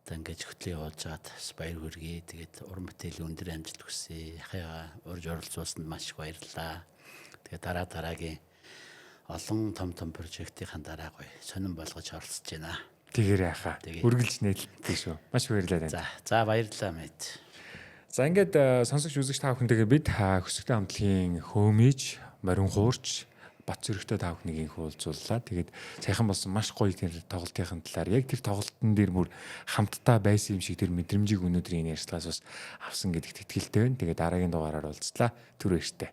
ингэж хөтлөө явуулж байгаад бас баяр хүргэе. Тэгээд уран бүтээлийн өндөр амжилт хүсье. Яхаа урьж оролцуулсанд маш их баярлалаа. Тэгээд дараагийн олон том прожектын дараа гоё сонирн болгож оролцож байна.
Тэгэрэй хаа. Үргэлж нийлдэг шүү. Маш баярлалаа.
За баярлалаа мэд.
За ингээд сонсогч үзэгч та бүхэнтэйгээ бид хөсгөлтийн хамтлагийн хөөмийж, морин хуурч Бат Зүрхтэй та бүхнийг уулзууллаа. Тэгээд сайхан болсон маш гоё тэр тоглолтын талаар яг тэр тоглолтын дээр бүр хамтдаа байсан юм шиг тэр мэдрэмжийг өнөөдрийн ярьцлагаас бас авсан гэдэгт итгэлтэй байна. Тэгээд дараагийн дугаараар уулзлаа. Түр баяртай.